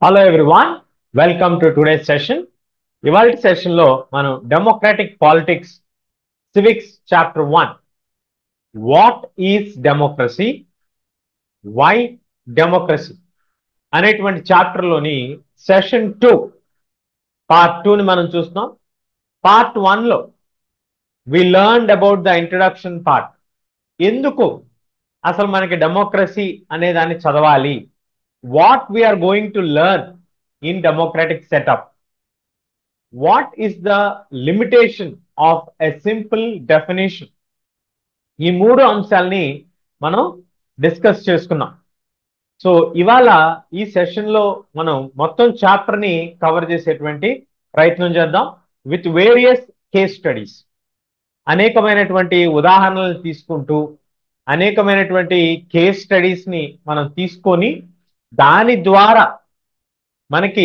Hello everyone, welcome to today's session. ఇవాళ సెషన్లో మనం democratic politics civics chapter 1 what is democracy, why democracy అనేటువంటి చాప్టర్లోని సెషన్ 2 పార్ట్ 2ని మనం చూస్తున్నాం. పార్ట్ 1లో we learned about the introduction part. ఎందుకు అసలు మనకి డెమోక్రసీ అనే దాన్ని చదవాలి, what we're going to learn in democratic setup, what is the limitation of a simple definition. ఈ మూడు అంశాలని మనం డిస్కస్ చేసుకున్నాం. సో ఇవాళ ఈ సెషన్లో మనం మొత్తం చాప్టర్ని కవర్ చేసేటువంటి ప్రయత్నం చేద్దాం విత్ వేరియస్ కేస్ స్టడీస్. అనేకమైనటువంటి ఉదాహరణలు తీసుకుంటూ అనేకమైనటువంటి కేస్ స్టడీస్ని మనం తీసుకొని దాని ద్వారా మనకి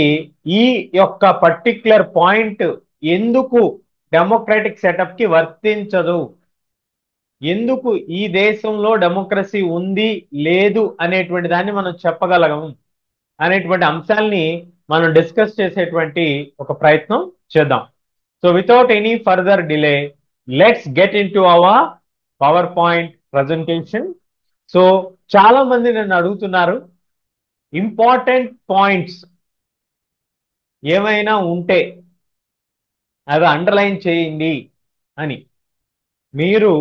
ఈ యొక్క పర్టిక్యులర్ పాయింట్ ఎందుకు డెమోక్రాటిక్ సెటప్ కి వర్తించదు, ఎందుకు ఈ దేశంలో డెమోక్రసీ ఉంది లేదు అనేటువంటి దాన్ని మనం చెప్పగలగము అనేటువంటి అంశాలని మనం డిస్కస్ చేసేటువంటి ఒక ప్రయత్నం చేద్దాం. So without any further delay let's get in to our power point presentation. So చాలా మంది నన్ను అడుగుతున్నారు, ఇంపార్టెంట్ పాయింట్స్ ఏమైనా ఉంటే అవి అండర్లైన్ చేయండి అని. మీరు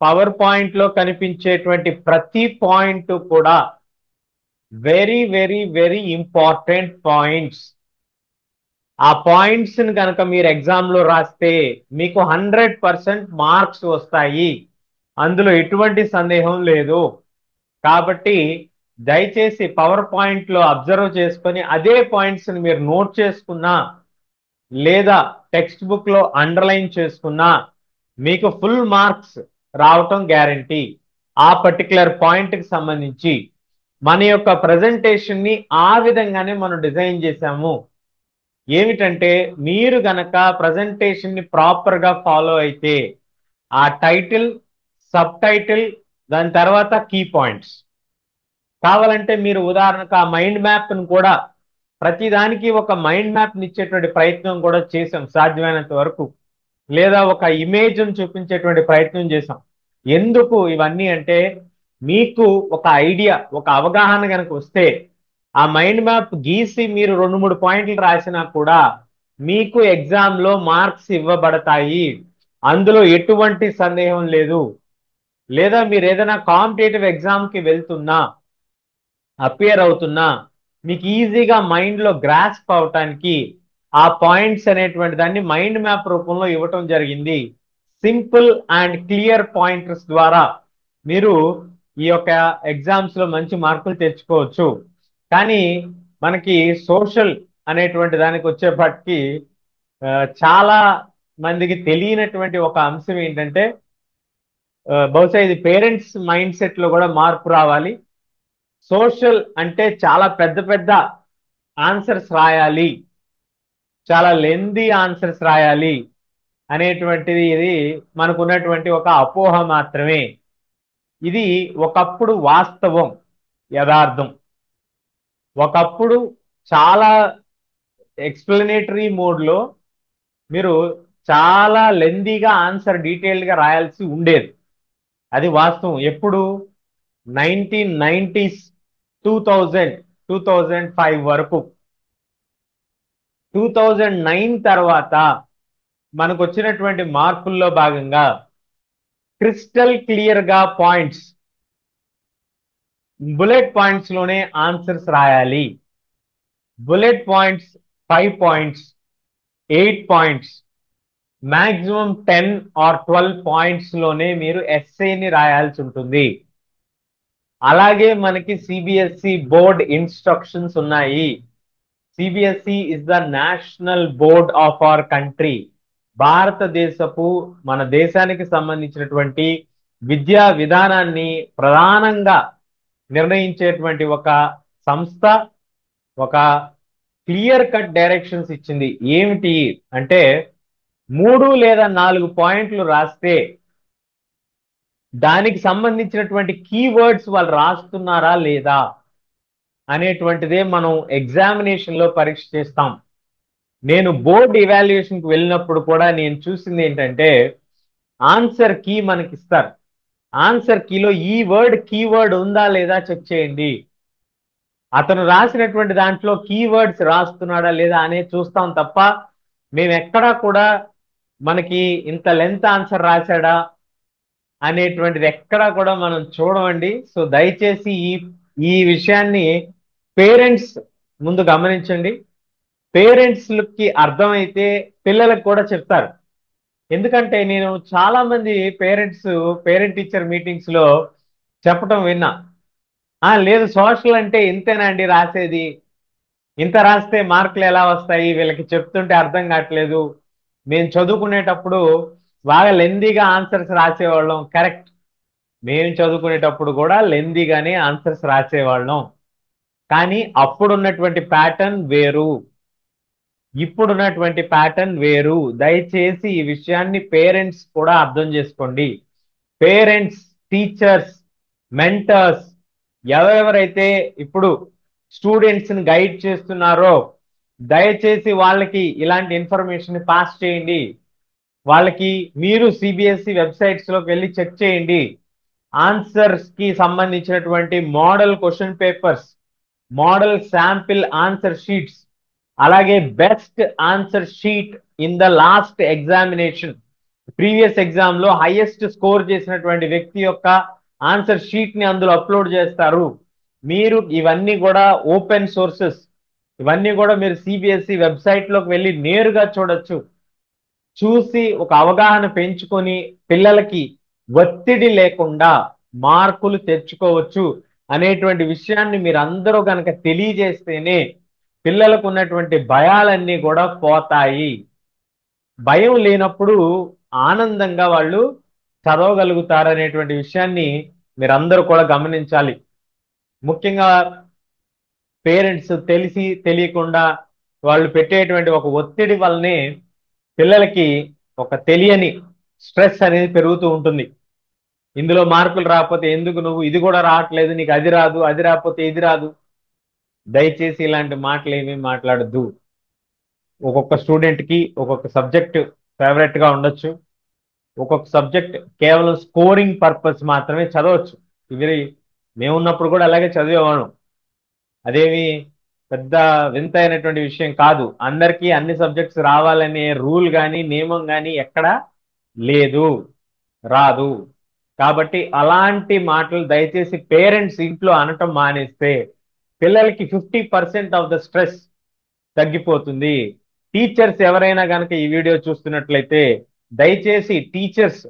పవర్ పాయింట్లో కనిపించేటువంటి ప్రతి పాయింట్ కూడా very very very important points. ఆ పాయింట్స్ని కనుక మీరు ఎగ్జామ్లో రాస్తే మీకు 100% మార్క్స్ వస్తాయి, అందులో ఎటువంటి సందేహం లేదు. కాబట్టి దయచేసి పవర్ పాయింట్లో అబ్జర్వ్ చేసుకొని అదే పాయింట్స్ని మీరు నోట్ చేసుకున్నా లేదా టెక్స్ట్ బుక్లో అండర్లైన్ చేసుకున్నా మీకు ఫుల్ మార్క్స్ రావటం గ్యారంటీ. ఆ పర్టికులర్ పాయింట్కి సంబంధించి మన యొక్క ప్రజెంటేషన్ని ఆ విధంగానే మనం డిజైన్ చేశాము. ఏమిటంటే మీరు గనక ప్రజెంటేషన్ని ప్రాపర్గా ఫాలో అయితే ఆ టైటిల్, సబ్ టైటిల్, దాని తర్వాత కీ పాయింట్స్ కావాలంటే మీరు ఉదాహరణకు ఆ మైండ్ మ్యాప్ను కూడా ప్రతిదానికి ఒక మైండ్ మ్యాప్ని ఇచ్చేటువంటి ప్రయత్నం కూడా చేసాం సాధ్యమైనంత వరకు, లేదా ఒక ఇమేజ్ను చూపించేటువంటి ప్రయత్నం చేసాం. ఎందుకు ఇవన్నీ అంటే మీకు ఒక ఐడియా, ఒక అవగాహన కనుక వస్తే ఆ మైండ్ మ్యాప్ గీసి మీరు 2-3 పాయింట్లు రాసినా కూడా మీకు ఎగ్జామ్లో మార్క్స్ ఇవ్వబడతాయి, అందులో ఎటువంటి సందేహం లేదు. లేదా మీరు ఏదైనా కాంపిటేటివ్ ఎగ్జామ్కి వెళ్తున్నా, అపియర్ అవుతున్నా మీకు ఈజీగా మైండ్లో గ్రాస్ప్ అవటానికి ఆ పాయింట్స్ అనేటువంటి దాన్ని మైండ్ మ్యాప్ రూపంలో ఇవ్వటం జరిగింది. సింపుల్ అండ్ క్లియర్ పాయింటర్స్ ద్వారా మీరు ఈ యొక్క ఎగ్జామ్స్లో మంచి మార్కులు తెచ్చుకోవచ్చు. కానీ మనకి సోషల్ అనేటువంటి దానికి వచ్చేప్పటికి చాలా మందికి తెలియనటువంటి ఒక అంశం ఏంటంటే బహుశా ఇది పేరెంట్స్ మైండ్ సెట్లో కూడా మార్పు రావాలి. సోషల్ అంటే చాలా పెద్ద పెద్ద ఆన్సర్స్ రాయాలి, చాలా లెందీ ఆన్సర్స్ రాయాలి అనేటువంటిది ఇది మనకున్నటువంటి ఒక అపోహ మాత్రమే. ఇది ఒకప్పుడు వాస్తవం, యథార్థం. ఒకప్పుడు చాలా ఎక్స్ప్లెనేటరీ మోడ్లో మీరు చాలా లెందీగా ఆన్సర్ డీటెయిల్డ్గా రాయాల్సి ఉండేది, అది వాస్తవం. ఎప్పుడు 1990s 2000 2005 వరకు. 2009 తర్వాత మనకు వచ్చినటువంటి మార్పుల్లో భాగంగా క్రిస్టల్ క్లియర్గా పాయింట్స్, బుల్లెట్ పాయింట్స్ లోనే ఆన్సర్స్ రాయాలి. Bullet points 5 points, 8 points, maximum 10 or 12 points లోనే మీరు ఎస్సేని రాయాల్సి ఉంటుంది. అలాగే మనకి సిబిఎస్ఈ బోర్డ్ ఇన్స్ట్రక్షన్స్ ఉన్నాయి. CBSE is the national board of our country. భారతదేశపు, మన దేశానికి సంబంధించినటువంటి విద్యా విధానాన్ని ప్రధానంగా నిర్ణయించేటువంటి ఒక సంస్థ ఒక క్లియర్ కట్ డైరెక్షన్స్ ఇచ్చింది. ఏమిటి అంటే 3 లేదా 4 పాయింట్లు రాస్తే దానికి సంబంధించినటువంటి కీవర్డ్స్ వాళ్ళు రాస్తున్నారా లేదా, అనేటువంటిదే మనం ఎగ్జామినేషన్లో పరీక్ష చేస్తాం. నేను బోర్డ్ ఇవాల్యుయేషన్కి వెళ్ళినప్పుడు కూడా నేను చూసింది ఏంటంటే ఆన్సర్ కీ మనకి ఇస్తారు. ఆన్సర్ కీలో ఈ వర్డ్ కీవర్డ్ ఉందా లేదా చెక్ చేయండి. అతను రాసినటువంటి దాంట్లో కీవర్డ్స్ రాస్తున్నాడా లేదా అనేది చూస్తాం తప్ప మేము ఎక్కడా కూడా మనకి ఇంత లెంత్ ఆన్సర్ రాశాడా అనేటువంటిది ఎక్కడా కూడా మనం చూడమండి. సో దయచేసి ఈ విషయాన్ని పేరెంట్స్ ముందు గమనించండి. పేరెంట్స్కి అర్థమైతే పిల్లలకు కూడా చెప్తారు. ఎందుకంటే నేను చాలా మంది పేరెంట్ టీచర్ మీటింగ్స్ లో చెప్పటం విన్నా. లేదు సోషల్ అంటే ఇంతేనండి రాసేది, ఇంత రాస్తే మార్కులు ఎలా వస్తాయి, వీళ్ళకి చెప్తుంటే అర్థం కావట్లేదు, మేము చదువుకునేటప్పుడు బాగా లెందీగా ఆన్సర్స్ రాసేవాళ్ళం. కరెక్ట్, మేము చదువుకునేటప్పుడు కూడా లెందీగానే ఆన్సర్స్ రాసేవాళ్ళం. కానీ అప్పుడున్నటువంటి ప్యాటర్న్ వేరు, ఇప్పుడున్నటువంటి ప్యాటర్న్ వేరు. దయచేసి ఈ విషయాన్ని పేరెంట్స్ కూడా అర్థం చేసుకోండి. పేరెంట్స్, టీచర్స్, మెంటర్స్ ఎవరెవరైతే ఇప్పుడు స్టూడెంట్స్ని గైడ్ చేస్తున్నారో దయచేసి వాళ్ళకి ఇలాంటి ఇన్ఫర్మేషన్ పాస్ చేయండి. వాళ్ళకి మీరు సిబిఎస్ఈ వెబ్సైట్స్లోకి వెళ్ళి చెక్ చేయండి. ఆన్సర్స్కి సంబంధించినటువంటి model question papers, model sample answer sheets, అలాగే best answer sheet in the last examination, previous exam లో హైయెస్ట్ స్కోర్ చేసినటువంటి వ్యక్తి యొక్క ఆన్సర్ షీట్ ని అందులో అప్లోడ్ చేస్తారు. మీరు ఇవన్నీ కూడా ఓపెన్ సోర్సెస్, ఇవన్నీ కూడా మీరు సిబిఎస్ఈ వెబ్సైట్ లోకి వెళ్ళి నేరుగా చూడొచ్చు. చూసి ఒక అవగాహన పెంచుకొని పిల్లలకి ఒత్తిడి లేకుండా మార్కులు తెచ్చుకోవచ్చు అనేటువంటి విషయాన్ని మీరు అందరూ కనుక తెలియజేస్తేనే పిల్లలకు ఉన్నటువంటి భయాలన్నీ కూడా పోతాయి. భయం లేనప్పుడు ఆనందంగా వాళ్ళు చదవగలుగుతారనేటువంటి విషయాన్ని మీరందరూ కూడా గమనించాలి. ముఖ్యంగా పేరెంట్స్ తెలిసి తెలియకుండా వాళ్ళు పెట్టేటువంటి ఒక ఒత్తిడి వల్లనే పిల్లలకి ఒక తెలియని స్ట్రెస్ అనేది పెరుగుతూ ఉంటుంది. ఇందులో మార్కులు రాకపోతే ఎందుకు నువ్వు, ఇది కూడా రావట్లేదు, నీకు అది రాదు, అది రాకపోతే ఇది రాదు. దయచేసి ఇలాంటి మాటలు ఏమీ మాట్లాడద్దు. ఒక్కొక్క స్టూడెంట్కి ఒక్కొక్క సబ్జెక్ట్ ఫేవరెట్గా ఉండొచ్చు. ఒక్కొక్క సబ్జెక్ట్ కేవలం స్కోరింగ్ పర్పస్ మాత్రమే చదవచ్చు. ఇవి మేమున్నప్పుడు కూడా అలాగే చదివేవాళ్ళం. అదేమి పెద్ద వింత అయినటువంటి విషయం కాదు. అందరికీ అన్ని సబ్జెక్ట్స్ రావాలనే రూల్ కానీ నియమం కానీ ఎక్కడా లేదు, రాదు. కాబట్టి అలాంటి మాటలు దయచేసి పేరెంట్స్ ఇంట్లో అనటం మానేస్తే పిల్లలకి 50% ఆఫ్ ద స్ట్రెస్ తగ్గిపోతుంది. టీచర్స్ ఎవరైనా కనుక ఈ వీడియో చూస్తున్నట్లయితే దయచేసి టీచర్స్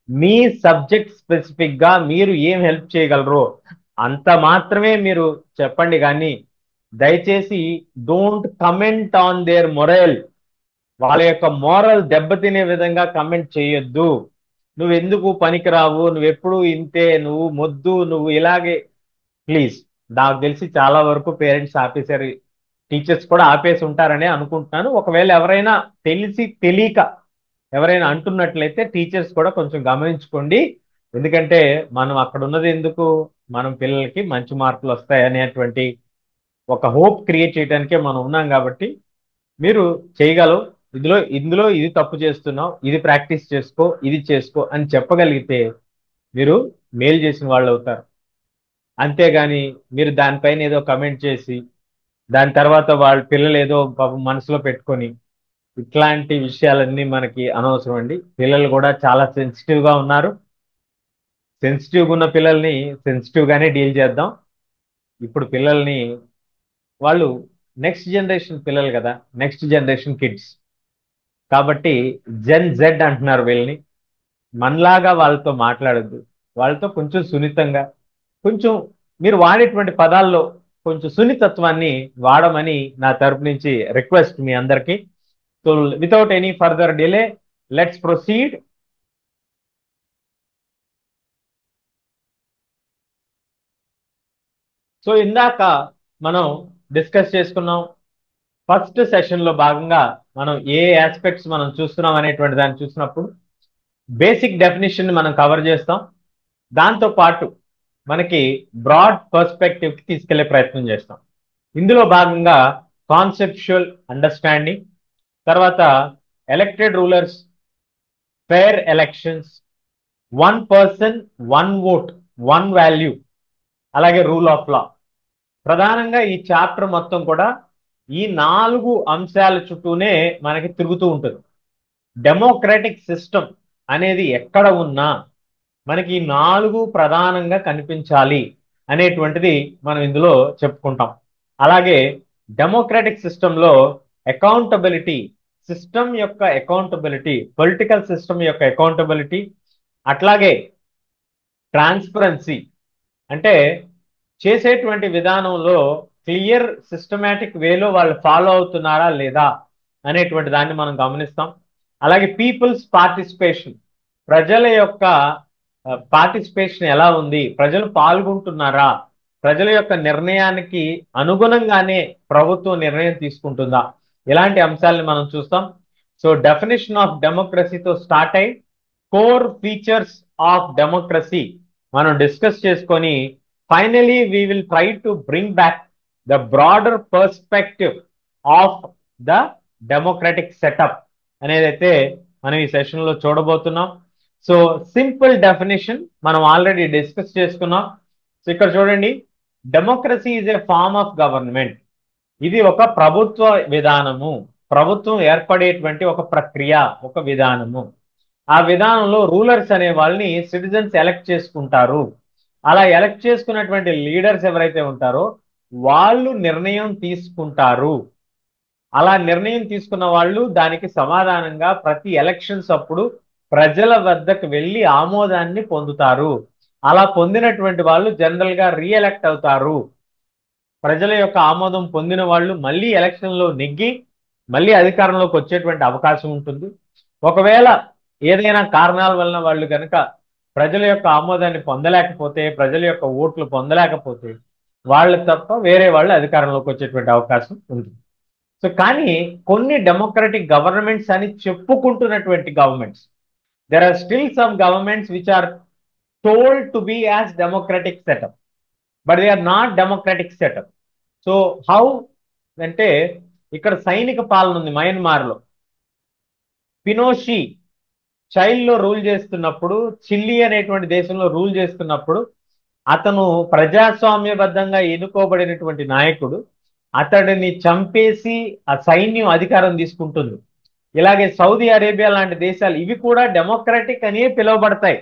మీ సబ్జెక్ట్ స్పెసిఫిక్ గా మీరు ఏం హెల్ప్ చేయగలరో అంత మాత్రమే మీరు చెప్పండి. కానీ దయచేసి don't comment on their moral, వాళ్ళ యొక్క మోరల్ దెబ్బతినే విధంగా కమెంట్ చేయొద్దు. నువ్వెందుకు పనికిరావు, నువ్వెప్పుడు ఇంతే, నువ్వు మొద్దు, నువ్వు ఇలాగే. ప్లీజ్, నాకు తెలిసి చాలా వరకు పేరెంట్స్ ఆపేశారు, టీచర్స్ కూడా ఆపేసి ఉంటారని అనుకుంటున్నాను. ఒకవేళ ఎవరైనా తెలిసి తెలియక ఎవరైనా అంటున్నట్లయితే టీచర్స్ కూడా కొంచెం గమనించుకోండి. ఎందుకంటే మనం అక్కడ ఉన్నది ఎందుకు, మనం పిల్లలకి మంచి మార్కులు వస్తాయి అనేటువంటి ఒక హోప్ క్రియేట్ చేయడానికే మనం ఉన్నాం. కాబట్టి మీరు చేయగలవు, ఇందులో ఇది తప్పు చేస్తున్నావు, ఇది ప్రాక్టీస్ చేసుకో, ఇది చేసుకో అని చెప్పగలిగితే మీరు మేలు చేసిన వాళ్ళు అవుతారు. అంతేగాని మీరు దానిపైన ఏదో కమెంట్ చేసి దాని తర్వాత వాళ్ళ పిల్లలు ఏదో పాపం మనసులో పెట్టుకొని ఇట్లాంటి విషయాలన్నీ మనకి అనవసరం అండి. పిల్లలు కూడా చాలా సెన్సిటివ్గా ఉన్నారు. సెన్సిటివ్గా ఉన్న పిల్లల్ని సెన్సిటివ్గానే డీల్ చేద్దాం. ఇప్పుడు పిల్లల్ని వాళ్ళు నెక్స్ట్ జనరేషన్ పిల్లలు కదా, నెక్స్ట్ జనరేషన్ కిడ్స్. కాబట్టి జెన్ జెడ్ అంటున్నారు వీళ్ళని. మనలాగా వాళ్ళతో మాట్లాడద్దు, వాళ్ళతో కొంచెం సున్నితంగా, కొంచెం మీరు వాడేటువంటి పదాల్లో కొంచెం సున్నితత్వాన్ని వాడమని నా తరపు నుంచి రిక్వెస్ట్ మీ అందరికీ. So without any further delay let's proceed. So ఇందాక మనం డిస్కస్ చేసుకున్నాం. ఫస్ట్ సెషన్లో భాగంగా మనం ఏ ఆస్పెక్ట్స్ మనం చూస్తున్నాం అనేటువంటి దాన్ని చూసినప్పుడు బేసిక్ డెఫినేషన్ మనం కవర్ చేస్తాం. దాంతో పాటు మనకి బ్రాడ్ పర్స్పెక్టివ్కి తీసుకెళ్లే ప్రయత్నం చేస్తాం. ఇందులో భాగంగా కాన్సెప్చువల్ అండర్స్టాండింగ్, తర్వాత elected rulers, fair elections, one person one vote one value, అలాగే రూల్ ఆఫ్ లా. ప్రధానంగా ఈ చాప్టర్ మొత్తం కూడా ఈ 4 అంశాల చుట్టూనే మనకి తిరుగుతూ ఉంటుంది. డెమోక్రటిక్ సిస్టమ్ అనేది ఎక్కడ ఉన్నా మనకి ఈ 4 ప్రధానంగా కనిపించాలి అనేటువంటిది మనం ఇందులో చెప్పుకుంటాం. అలాగే డెమోక్రటిక్ సిస్టంలో అకౌంటబిలిటీ, సిస్టమ్ యొక్క అకౌంటబిలిటీ, పొలిటికల్ సిస్టమ్ యొక్క అకౌంటబిలిటీ, అట్లాగే ట్రాన్స్పరెన్సీ, అంటే చేసేటువంటి విధానంలో క్లియర్ సిస్టమేటిక్ వేలో వాళ్ళు ఫాలో అవుతున్నారా లేదా అనేటువంటి దాన్ని మనం గమనిస్తాం. అలాగే పీపుల్స్ పార్టిసిపేషన్, ప్రజల యొక్క పార్టిసిపేషన్ ఎలా ఉంది, ప్రజలు పాల్గొంటున్నారా, ప్రజల యొక్క నిర్ణయానికి అనుగుణంగానే ప్రభుత్వం నిర్ణయం తీసుకుంటుందా, ఇలాంటి అంశాలను మనం చూస్తాం. సో డెఫినేషన్ ఆఫ్ డెమోక్రసీతో స్టార్ట్ అయి కోర్ ఫీచర్స్ ఆఫ్ డెమోక్రసీ మనం డిస్కస్ చేసుకొని finally we will try to bring back the broader perspective of the democratic setup అనేదైతే మనం ఈ సెషన్లో చూడబోతున్నాం. సో సింపుల్ డెఫినేషన్ మనం ఆల్రెడీ డిస్కస్ చేసుకున్నాం. సో ఇక్కడ చూడండి, democracy is a form of government. ఇది ఒక ప్రభుత్వ విధానము, ప్రభుత్వం ఏర్పడేటువంటి ఒక ప్రక్రియ, ఒక విధానము. ఆ విధానంలో రూలర్స్ అనే వాళ్ళని సిటిజన్స్ ఎలక్ట్ చేసుకుంటారు. అలా ఎలక్ట్ చేసుకున్నటువంటి లీడర్స్ ఎవరైతే ఉంటారో వాళ్ళు నిర్ణయం తీసుకుంటారు. అలా నిర్ణయం తీసుకున్న వాళ్ళు దానికి సమాధానంగా ప్రతి ఎలక్షన్స్ అప్పుడు ప్రజల వద్దకు వెళ్ళి ఆమోదాన్ని పొందుతారు. అలా పొందినటువంటి వాళ్ళు జనరల్ గా రీఎలెక్ట్ అవుతారు. ప్రజల యొక్క ఆమోదం పొందిన వాళ్ళు మళ్ళీ ఎలక్షన్లో నెగ్గి మళ్ళీ అధికారంలోకి వచ్చేటువంటి అవకాశం ఉంటుంది. ఒకవేళ ఏదైనా కారణాల వలన వాళ్ళు కనుక ప్రజల యొక్క ఆమోదాన్ని పొందలేకపోతే, ప్రజల యొక్క ఓట్లు పొందలేకపోతే వాళ్ళు తప్ప వేరే వాళ్ళు అధికారంలోకి వచ్చేటువంటి అవకాశం ఉంది. సో కానీ కొన్ని డెమోక్రటిక్ గవర్నమెంట్స్ అని చెప్పుకుంటున్నటువంటి governments, there are still some governments which are told to be as democratic setup, but they are not democratic setup. So how అంటే ఇక్కడ సైనిక పాలన ఉంది మయన్మార్లో. పినోషి చైల్డ్లో రూల్ చేస్తున్నప్పుడు, చిల్లీ అనేటువంటి దేశంలో రూల్ చేస్తున్నప్పుడు అతను ప్రజాస్వామ్యబద్ధంగా ఎన్నుకోబడినటువంటి నాయకుడు, అతడిని చంపేసి ఆ సైన్యం అధికారం తీసుకుంటుంది. ఇలాగే సౌదీ అరేబియా లాంటి దేశాలు ఇవి కూడా డెమోక్రటిక్ అనే పిలువబడతాయి.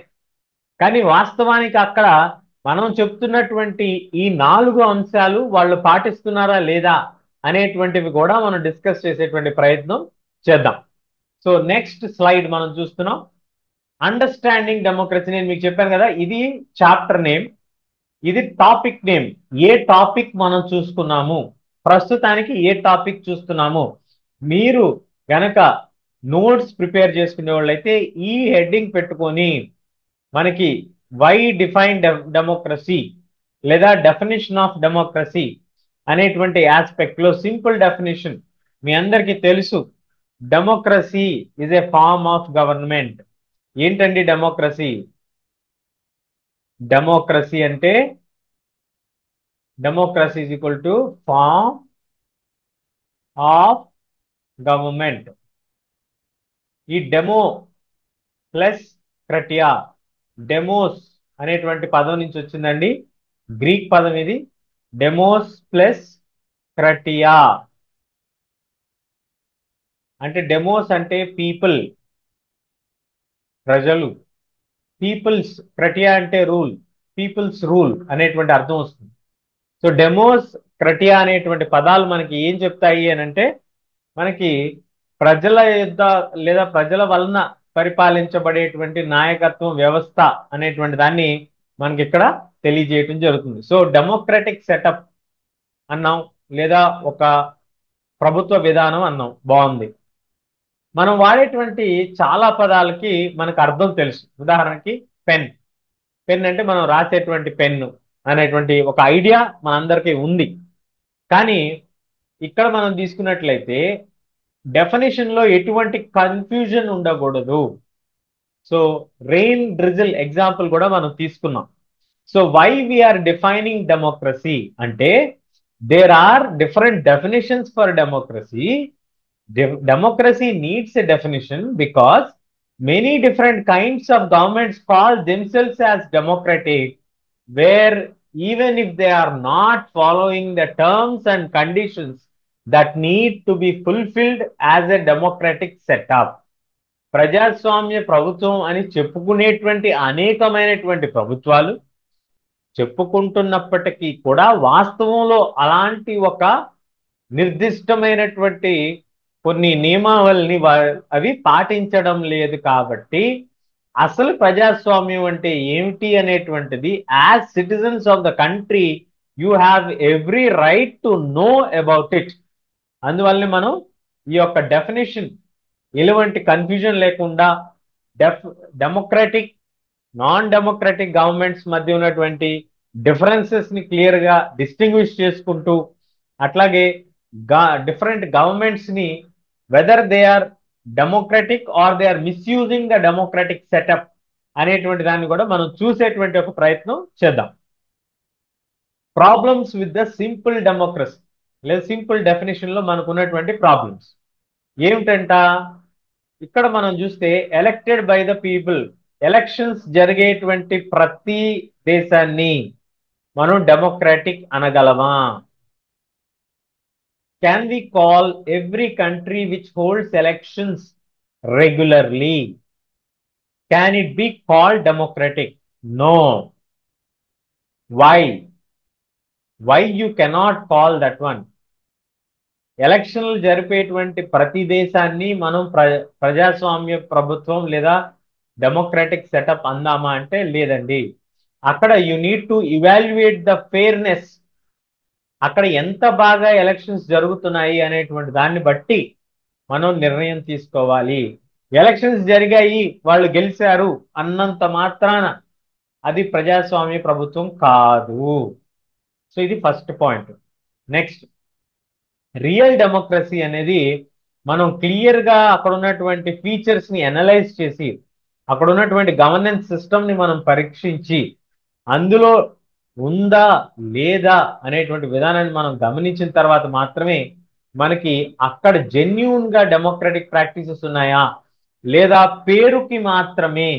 కానీ వాస్తవానికి అక్కడ మనం చెప్తున్నటువంటి ఈ 4 అంశాలు వాళ్ళు పాటిస్తున్నారా లేదా అనేటువంటివి కూడా మనం డిస్కస్ చేసేటువంటి ప్రయత్నం చేద్దాం. సో నెక్స్ట్ స్లైడ్ మనం చూస్తున్నాం, అండర్స్టాండింగ్ డెమోక్రసీ. నేను మీకు చెప్పాను కదా, ఇది చాప్టర్ నేమ్, ఇది టాపిక్ నేమ్. ఏ టాపిక్ మనం చూసుకున్నాము, ప్రస్తుతానికి ఏ టాపిక్ చూస్తున్నాము, మీరు గనక నోట్స్ ప్రిపేర్ చేసుకునే వాళ్ళైతే ఈ హెడ్డింగ్ పెట్టుకొని మనకి వై డిఫైన్ డెమోక్రసీ లేదా డెఫినేషన్ ఆఫ్ డెమోక్రసీ అనేటువంటి ఆస్పెక్ట్ లో సింపుల్ డెఫినేషన్ మీ అందరికీ తెలుసు. Democracy is a form of government. ఏంటండి డెమోక్రసీ? డెమోక్రసీ అంటే democracy is equal to form of government. ఈ డెమో ప్లస్ క్రటియా, డెమోస్ అనేటువంటి పదం నుంచి వచ్చిందండి, గ్రీక్ పదం ఇది. డెమోస్ ప్లస్ క్రటియా అంటే, డెమోస్ అంటే పీపుల్, ప్రజలు, పీపుల్స్, క్రటియా అంటే రూల్, పీపుల్స్ రూల్ అనేటువంటి అర్థం వస్తుంది. సో డెమోస్, క్రటియా అనేటువంటి పదాలు మనకి ఏం చెప్తాయి అని అంటే, మనకి ప్రజల యొద్ద లేదా ప్రజల వలన పరిపాలించబడేటువంటి నాయకత్వం వ్యవస్థ అనేటువంటి దాన్ని మనకి ఇక్కడ తెలియజేయటం జరుగుతుంది. సో డెమోక్రటిక్ సెటప్ అన్నాం లేదా ఒక ప్రభుత్వ విధానం అన్నాం, బాగుంది. మనం వాడేటువంటి చాలా పదాలకి మనకు అర్థం తెలుసు. ఉదాహరణకి పెన్, పెన్ అంటే మనం రాసేటువంటి పెన్ను అనేటువంటి ఒక ఐడియా మనందరికీ ఉంది. కానీ ఇక్కడ మనం తీసుకున్నట్లయితే డెఫినేషన్ లో ఎటువంటి కన్ఫ్యూజన్ ఉండకూడదు. సో రెయిన్ డ్రిజిల్ ఎగ్జాంపుల్ కూడా మనం తీసుకున్నాం. So why we are defining democracy అంటే, there are different definitions for democracy. Democracy needs a definition because many different kinds of governments call themselves as democratic, where even if they are not following the terms and conditions that need to be fulfilled as a democratic setup. ప్రజాస్వామ్య ప్రభుత్వం అని చెప్పుకునేటువంటి అనేకమైనటువంటి ప్రభుత్వాలు చెప్పుకుంటున్నప్పటికీ కూడా వాస్తవంలో అలాంటి ఒక నిర్దిష్టమైనటువంటి కొన్ని నియమావళిని అవి పాటించడం లేదు. కాబట్టి అసలు ప్రజాస్వామ్యం అంటే ఏమిటి అనేటువంటిది as citizens of the country you have every right to know about it. అందువల్లనే మనం ఈ యొక్క డెఫినేషన్ ఎలాంటి కన్ఫ్యూజన్ లేకుండా డెమోక్రటిక్ నాన్ డెమోక్రటిక్ గవర్నమెంట్స్ మధ్య ఉన్నటువంటి డిఫరెన్సెస్ ని క్లియర్ గా డిస్టింగ్విష్ చేసుకుంటూ, అట్లాగే డిఫరెంట్ గవర్నమెంట్స్ ని whether they are democratic or they are misusing the democratic setup అనేటువంటి దాన్ని కూడా మనం చూసేటువంటి ఒక ప్రయత్నం చేద్దాం. Problems with the simple democracy లేదా సింపుల్ డెఫినేషన్ లో మనకు ఉన్నటువంటి ప్రాబ్లమ్స్ ఏమిటంట, ఇక్కడ మనం చూస్తే elected by the people, elections జరిగేటువంటి ప్రతి దేశాన్ని మనం డెమోక్రాటిక్ అనగలమా? Can we call every country which holds elections regularly, can it be called democratic? No. Why? Why you cannot call that one? ఎలక్షన్లు జరిపేటువంటి ప్రతి దేశాన్ని మనం ప్రజాస్వామ్య ప్రభుత్వం లేదా డెమోక్రాటిక్ సెటప్ అందామా అంటే లేదండి. అక్కడ you need to evaluate the fairness. అక్కడ ఎంత బాగా ఎలక్షన్స్ జరుగుతున్నాయి అనేటువంటి దాన్ని బట్టి మనం నిర్ణయం తీసుకోవాలి. ఎలక్షన్స్ జరిగాయి, వాళ్ళు గెలిచారు అన్నంత మాత్రాన అది ప్రజాస్వామ్య ప్రభుత్వం కాదు. సో ఇది first point. Next, real democracy అనేది మనం క్లియర్ గా అక్కడ ఉన్నటువంటి ఫీచర్స్ ని అనలైజ్ చేసి అక్కడ ఉన్నటువంటి గవర్నెన్స్ సిస్టమ్ ని మనం పరీక్షించి అందులో ఉందా లేదా అనేటువంటి విధానాన్ని మనం గమనించిన తర్వాత మాత్రమే మనకి అక్కడ జెన్యూన్ గా డెమోక్రటిక్ ప్రాక్టీసెస్ ఉన్నాయా లేదా పేరుకి మాత్రమే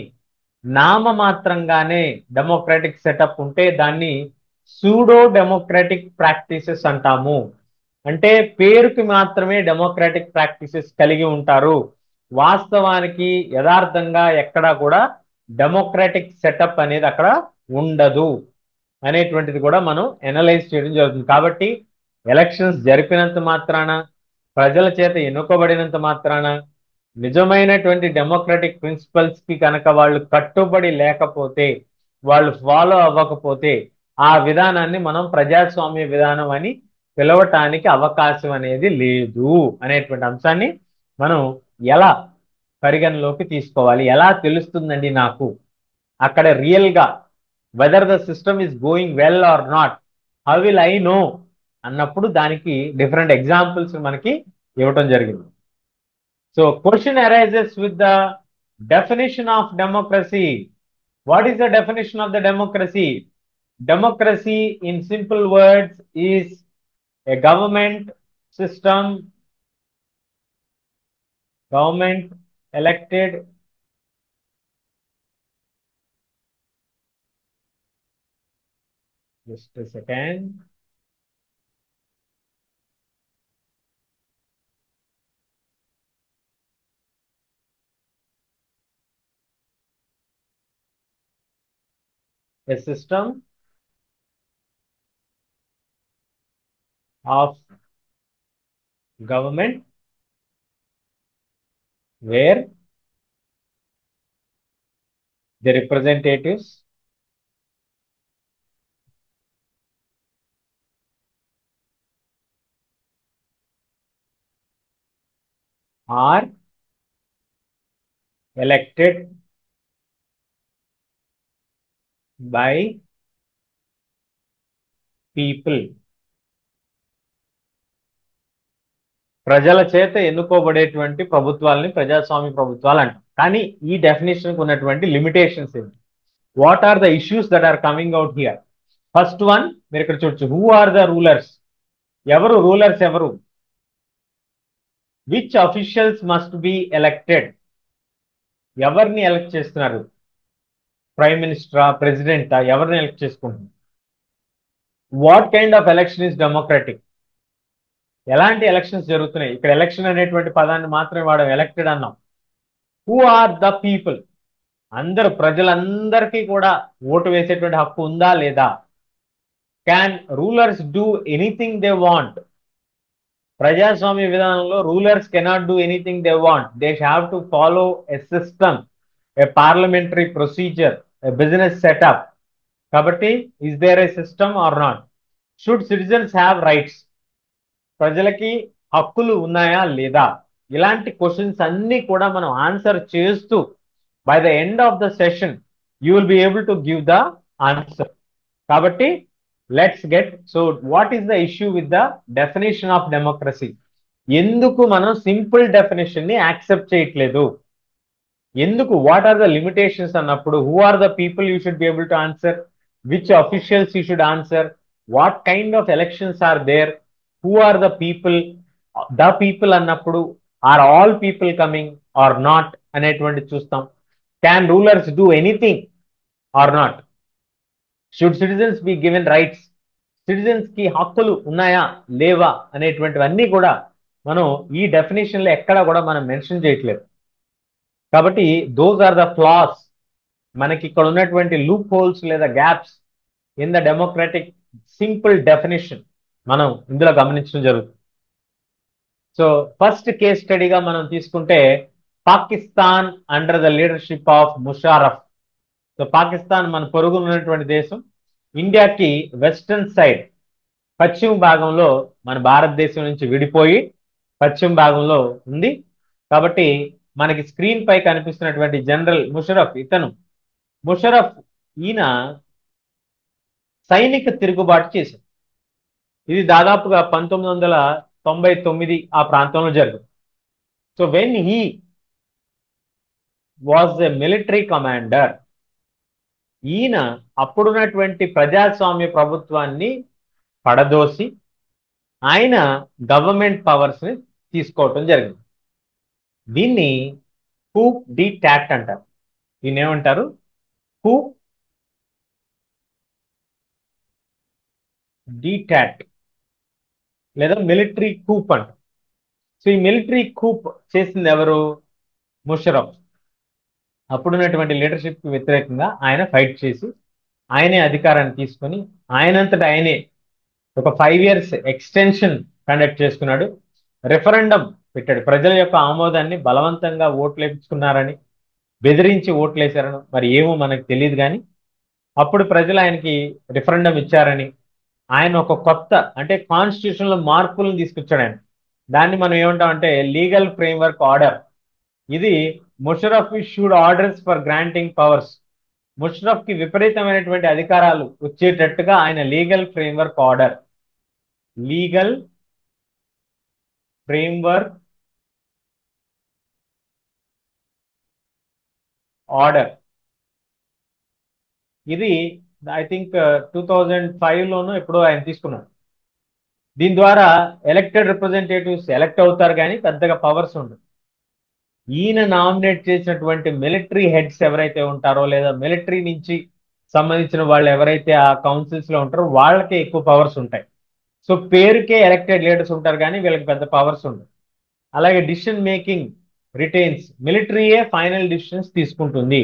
నామమాత్రంగానే డెమోక్రటిక్ సెటప్ ఉంటే దాన్ని సూడో డెమోక్రటిక్ ప్రాక్టీసెస్ అంటాము. అంటే పేరుకి మాత్రమే డెమోక్రాటిక్ ప్రాక్టీసెస్ కలిగి ఉంటారు, వాస్తవానికి యథార్థంగా ఎక్కడా కూడా డెమోక్రాటిక్ సెటప్ అనేది అక్కడ ఉండదు అనేటువంటిది కూడా మనం అనలైజ్ చేయడం జరుగుతుంది. కాబట్టి ఎలక్షన్స్ జరిపినంత మాత్రాన, ప్రజల చేత ఎన్నుకోబడినంత మాత్రాన నిజమైనటువంటి డెమోక్రాటిక్ ప్రిన్సిపల్స్ కి కనుక వాళ్ళు కట్టుబడి లేకపోతే, వాళ్ళు ఫాలో అవ్వకపోతే ఆ విధానాన్ని మనం ప్రజాస్వామ్య విధానం అని పిలవటానికి అవకాశం అనేది లేదు అనేటువంటి అంశాన్ని మనం ఎలా పరిగణలోకి తీసుకోవాలి? ఎలా తెలుస్తుందండి నాకు అక్కడ రియల్ గా whether the system is going well or not, how will I know అన్నప్పుడు దానికి డిఫరెంట్ ఎగ్జాంపుల్స్ మనకి ఇవ్వటం జరిగింది. So question arises with the definition of democracy. What is the definition of the democracy? Democracy in simple words is a government system, government elected just a second. A system of government where the representatives are elected by people. ప్రజల చేత ఎన్నుకోబడేటువంటి ప్రభుత్వాలని ప్రజాస్వామ్య ప్రభుత్వాలు అంటాం. కానీ ఈ definition ఉన్నటువంటి limitations ఏంటి? What are the issues that are coming out here? First one మీరు ఇక్కడ చూడొచ్చు, హూ ఆర్ ద రూలర్స్? ఎవరు రూలర్స్ ఎవరు? Which officials must be elected? ఎవరిని ఎలక్ట్ చేస్తున్నారు? ప్రైమ్ మినిస్టరా, ప్రెసిడెంటా, ఎవరిని ఎలక్ట్ చేసుకుంటున్నారు? What kind of election is democratic? ఎలాంటి ఎలక్షన్స్ జరుగుతున్నాయి? ఇక్కడ ఎలక్షన్ అనేటువంటి పదాన్ని మాత్రమే వాడు ఎలక్టెడ్ అన్నాం. Who are the people? అందరూ, ప్రజలందరికీ కూడా ఓటు వేసేటువంటి హక్కు ఉందా లేదా? Can rulers do anything they want? ప్రజాస్వామ్య విధానంలో rulers cannot do anything they want. They have to follow a system, a parliamentary procedure, a business setup. కాబట్టి is there a system or not? Should citizens have rights? ప్రజలకి హక్కులు ఉన్నాయా లేదా? ఇలాంటి questions అన్ని కూడా మనం ఆన్సర్ చేస్తూ by the end of the session you will be able to give the answer. కాబట్టి let's get. So what is the issue with the definition of democracy? ఎందుకు మనం సింపుల్ డెఫినేషన్ ని యాక్సెప్ట్ చేయట్లేదు? ఎందుకు? వాట్ ఆర్ ద లిమిటేషన్స్ అన్నప్పుడు who are the people you should be able to answer, which officials you should answer, what kind of elections are there, who are the people? The people అన్నప్పుడు are all people coming or not అనేటువంటి చూస్తాం. Can rulers do anything or not? Should citizens be given rights? Citizens కి హక్కులు ఉన్నాయా లేవా అనేటువంటివన్నీ కూడా మనం ఈ డెఫినేషన్ లో ఎక్కడా కూడా మనం మెన్షన్ చేయట్లేదు. కాబట్టి దోస్ ఆర్ ద ఫ్లాస్. మనకి ఇక్కడ ఉన్నటువంటి లూప్ హోల్స్ లేదా gaps in the democratic simple definition మనం ఇందులో గమనించడం జరుగుతుంది. సో ఫస్ట్ కేస్ స్టడీగా మనం తీసుకుంటే Pakistan under the leadership of Musharraf. So Pakistan మన పొరుగు ఉన్నటువంటి దేశం. ఇండియాకి వెస్టర్న్ సైడ్, పశ్చిమ భాగంలో మన భారతదేశం నుంచి విడిపోయి పశ్చిమ భాగంలో ఉంది. కాబట్టి మనకి స్క్రీన్ పై కనిపిస్తున్నటువంటి జనరల్ ముషరఫ్, ఇతను ముషరఫ్ ఈయన సైనిక తిరుగుబాటు చేశారు. ఇది దాదాపుగా 1999 ఆ ప్రాంతంలో జరిగింది. So when he was a military commander, ఈయన అప్పుడున్నటువంటి ప్రజాస్వామ్య ప్రభుత్వాన్ని పడదోసి ఆయన గవర్నమెంట్ పవర్స్ ని తీసుకోవటం జరిగింది. దీన్ని కూప్ డి టాట్ అంటారు. దీన్ని ఏమంటారు? కూప్ డి టాట్ లేదా మిలిటరీ కూప్ అంటారు. సో ఈ మిలిటరీ కూప్ చేసింది ఎవరు? ముషరఫ్. అప్పుడున్నటువంటి లీడర్షిప్ కి వ్యతిరేకంగా ఆయన ఫైట్ చేసి ఆయనే అధికారాన్ని తీసుకొని ఆయనంతటా ఆయనే ఒక 5 years ఎక్స్టెన్షన్ కండక్ట్ చేసుకున్నాడు. రెఫరెండం పెట్టాడు. ప్రజల యొక్క ఆమోదాన్ని బలవంతంగా ఓట్లు వేయించుకున్నారని, బెదిరించి ఓట్లు వేశారని మరి ఏమో మనకు తెలియదు. కానీ అప్పుడు ప్రజలు ఆయనకి రిఫరెండం ఇచ్చారని, ఆయన ఒక కొత్త అంటే కాన్స్టిట్యూషన్ లో మార్పులను తీసుకొచ్చాడు ఆయన. దాన్ని మనం ఏమంటామంటే లీగల్ ఫ్రేమ్వర్క్ ఆర్డర్. ఇది Musharraf issued orders for granting powers. Musharraf కి విపరీతమైనటువంటి అధికారాలు వచ్చేటట్టుగా ఆయన legal framework order, legal framework order, ఇది ఐ థింక్ 2005 లోనూ ఎప్పుడో ఆయన తీసుకున్నాడు. దీని ద్వారా ఎలక్టెడ్ రిప్రజెంటేటివ్స్ ఎలక్ట్ అవుతారు కానీ పెద్దగా పవర్స్ ఉండవు. ఈయన నామినేట్ చేసినటువంటి మిలిటరీ హెడ్స్ ఎవరైతే ఉంటారో లేదా మిలిటరీ నుంచి సంబంధించిన వాళ్ళు ఎవరైతే ఆ కౌన్సిల్స్ లో ఉంటారో వాళ్ళకే ఎక్కువ పవర్స్ ఉంటాయి. సో పేరుకే ఎలక్టెడ్ లీడర్స్ ఉంటారు కానీ వీళ్ళకి పెద్ద పవర్స్ ఉండవు. అలాగే డిసిషన్ మేకింగ్ రిటైన్స్, మిలిటరీయే ఫైనల్ డిసిషన్స్ తీసుకుంటుంది.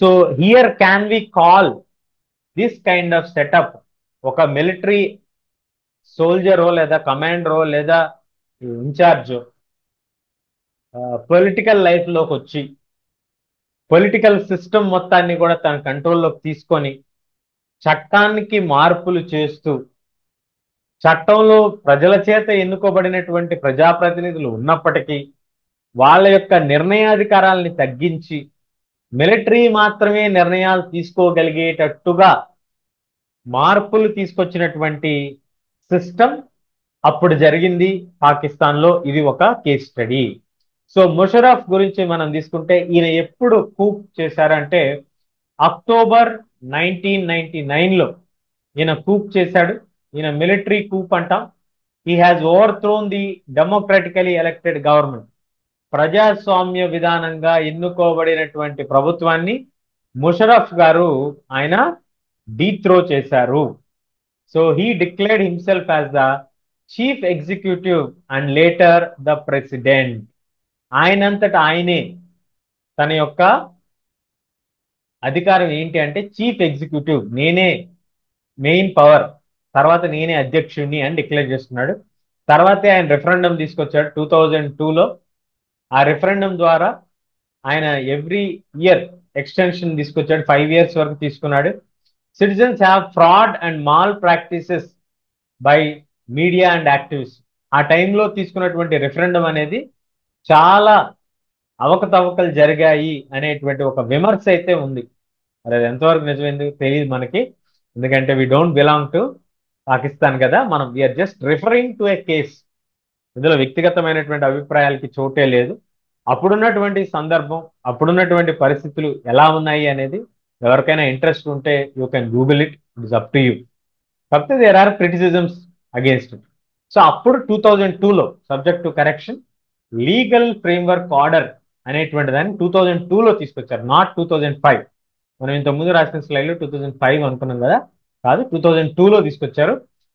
So here can we call this kind of setup ఒక మిలిటరీ సోల్జరో లేదా కమాండరో లేదా ఇన్ఛార్జో పొలిటికల్ లైఫ్ లోకి వచ్చి పొలిటికల్ సిస్టమ్ మొత్తాన్ని కూడా తన కంట్రోల్లోకి తీసుకొని చట్టానికి మార్పులు చేస్తూ, చట్టంలో ప్రజల చేత ఎన్నుకోబడినటువంటి ప్రజాప్రతినిధులు ఉన్నప్పటికీ వాళ్ళ యొక్క నిర్ణయాధికారాలని తగ్గించి మిలిటరీ మాత్రమే నిర్ణయాలు తీసుకోగలిగేటట్టుగా మార్పులు తీసుకొచ్చినటువంటి సిస్టమ్ అప్పుడు జరిగింది పాకిస్తాన్లో. ఇది ఒక కేస్ స్టడీ. సో ముషరఫ్ గురించి మనం తీసుకుంటే ఈయన ఎప్పుడు కూప్ చేశారంటే అక్టోబర్ 1999లో ఈయన కూప్ చేశాడు. ఈయన మిలిటరీ కూప్ అంటాం. He has overthrown the democratically elected government. ప్రజాస్వామ్య విధానంగా ఎన్నుకోబడినటువంటి ప్రభుత్వాన్ని ముషరఫ్ గారు ఆయన డీత్రో చేశారు. So he declared himself as the chief executive and later the president. ఆయనంతటా ఆయనే తన యొక్క అధికారం ఏంటి అంటే చీఫ్ ఎగ్జిక్యూటివ్, నేనే మెయిన్ పవర్, తర్వాత నేనే అధ్యక్షుడిని అని డిక్లేర్ చేస్తున్నాడు. తర్వాతే ఆయన రెఫరెండం తీసుకొచ్చాడు 2002లో. ఆ రెఫరెండం ద్వారా ఆయన ఎవ్రీ ఇయర్ ఎక్స్టెన్షన్ తీసుకొచ్చాడు, 5 years వరకు తీసుకున్నాడు. Citizens have fraud and mall practices by media and activist. ఆ టైంలో తీసుకున్నటువంటి రెఫరెండం అనేది చాలా అవకతవకలు జరిగాయి అనేటువంటి ఒక విమర్శ అయితే ఉంది. మరి అది ఎంతవరకు నిజమైంది తెలియదు మనకి, ఎందుకంటే we don't belong to Pakistan కదా. మనం we are just referring to a case. ఇందులో వ్యక్తిగతమైనటువంటి అభిప్రాయాలకి చోటే లేదు. అప్పుడున్నటువంటి సందర్భం, అప్పుడున్నటువంటి పరిస్థితులు ఎలా ఉన్నాయి అనేది ఎవరికైనా ఇంట్రెస్ట్ ఉంటే you can Google it, it is up to you. కాకపోతే there are criticisms against it. So అప్పుడు 2002లో subject to correction legal framework order అనేటువంటి దాన్ని 2002లో తీసుకొచ్చారు, నాట్ 2005. మనం ఇంతకుముందు రాసిన స్లైడ్లో 2005 అనుకున్నాం కదా, కాదు 2002లో తీసుకొచ్చారు.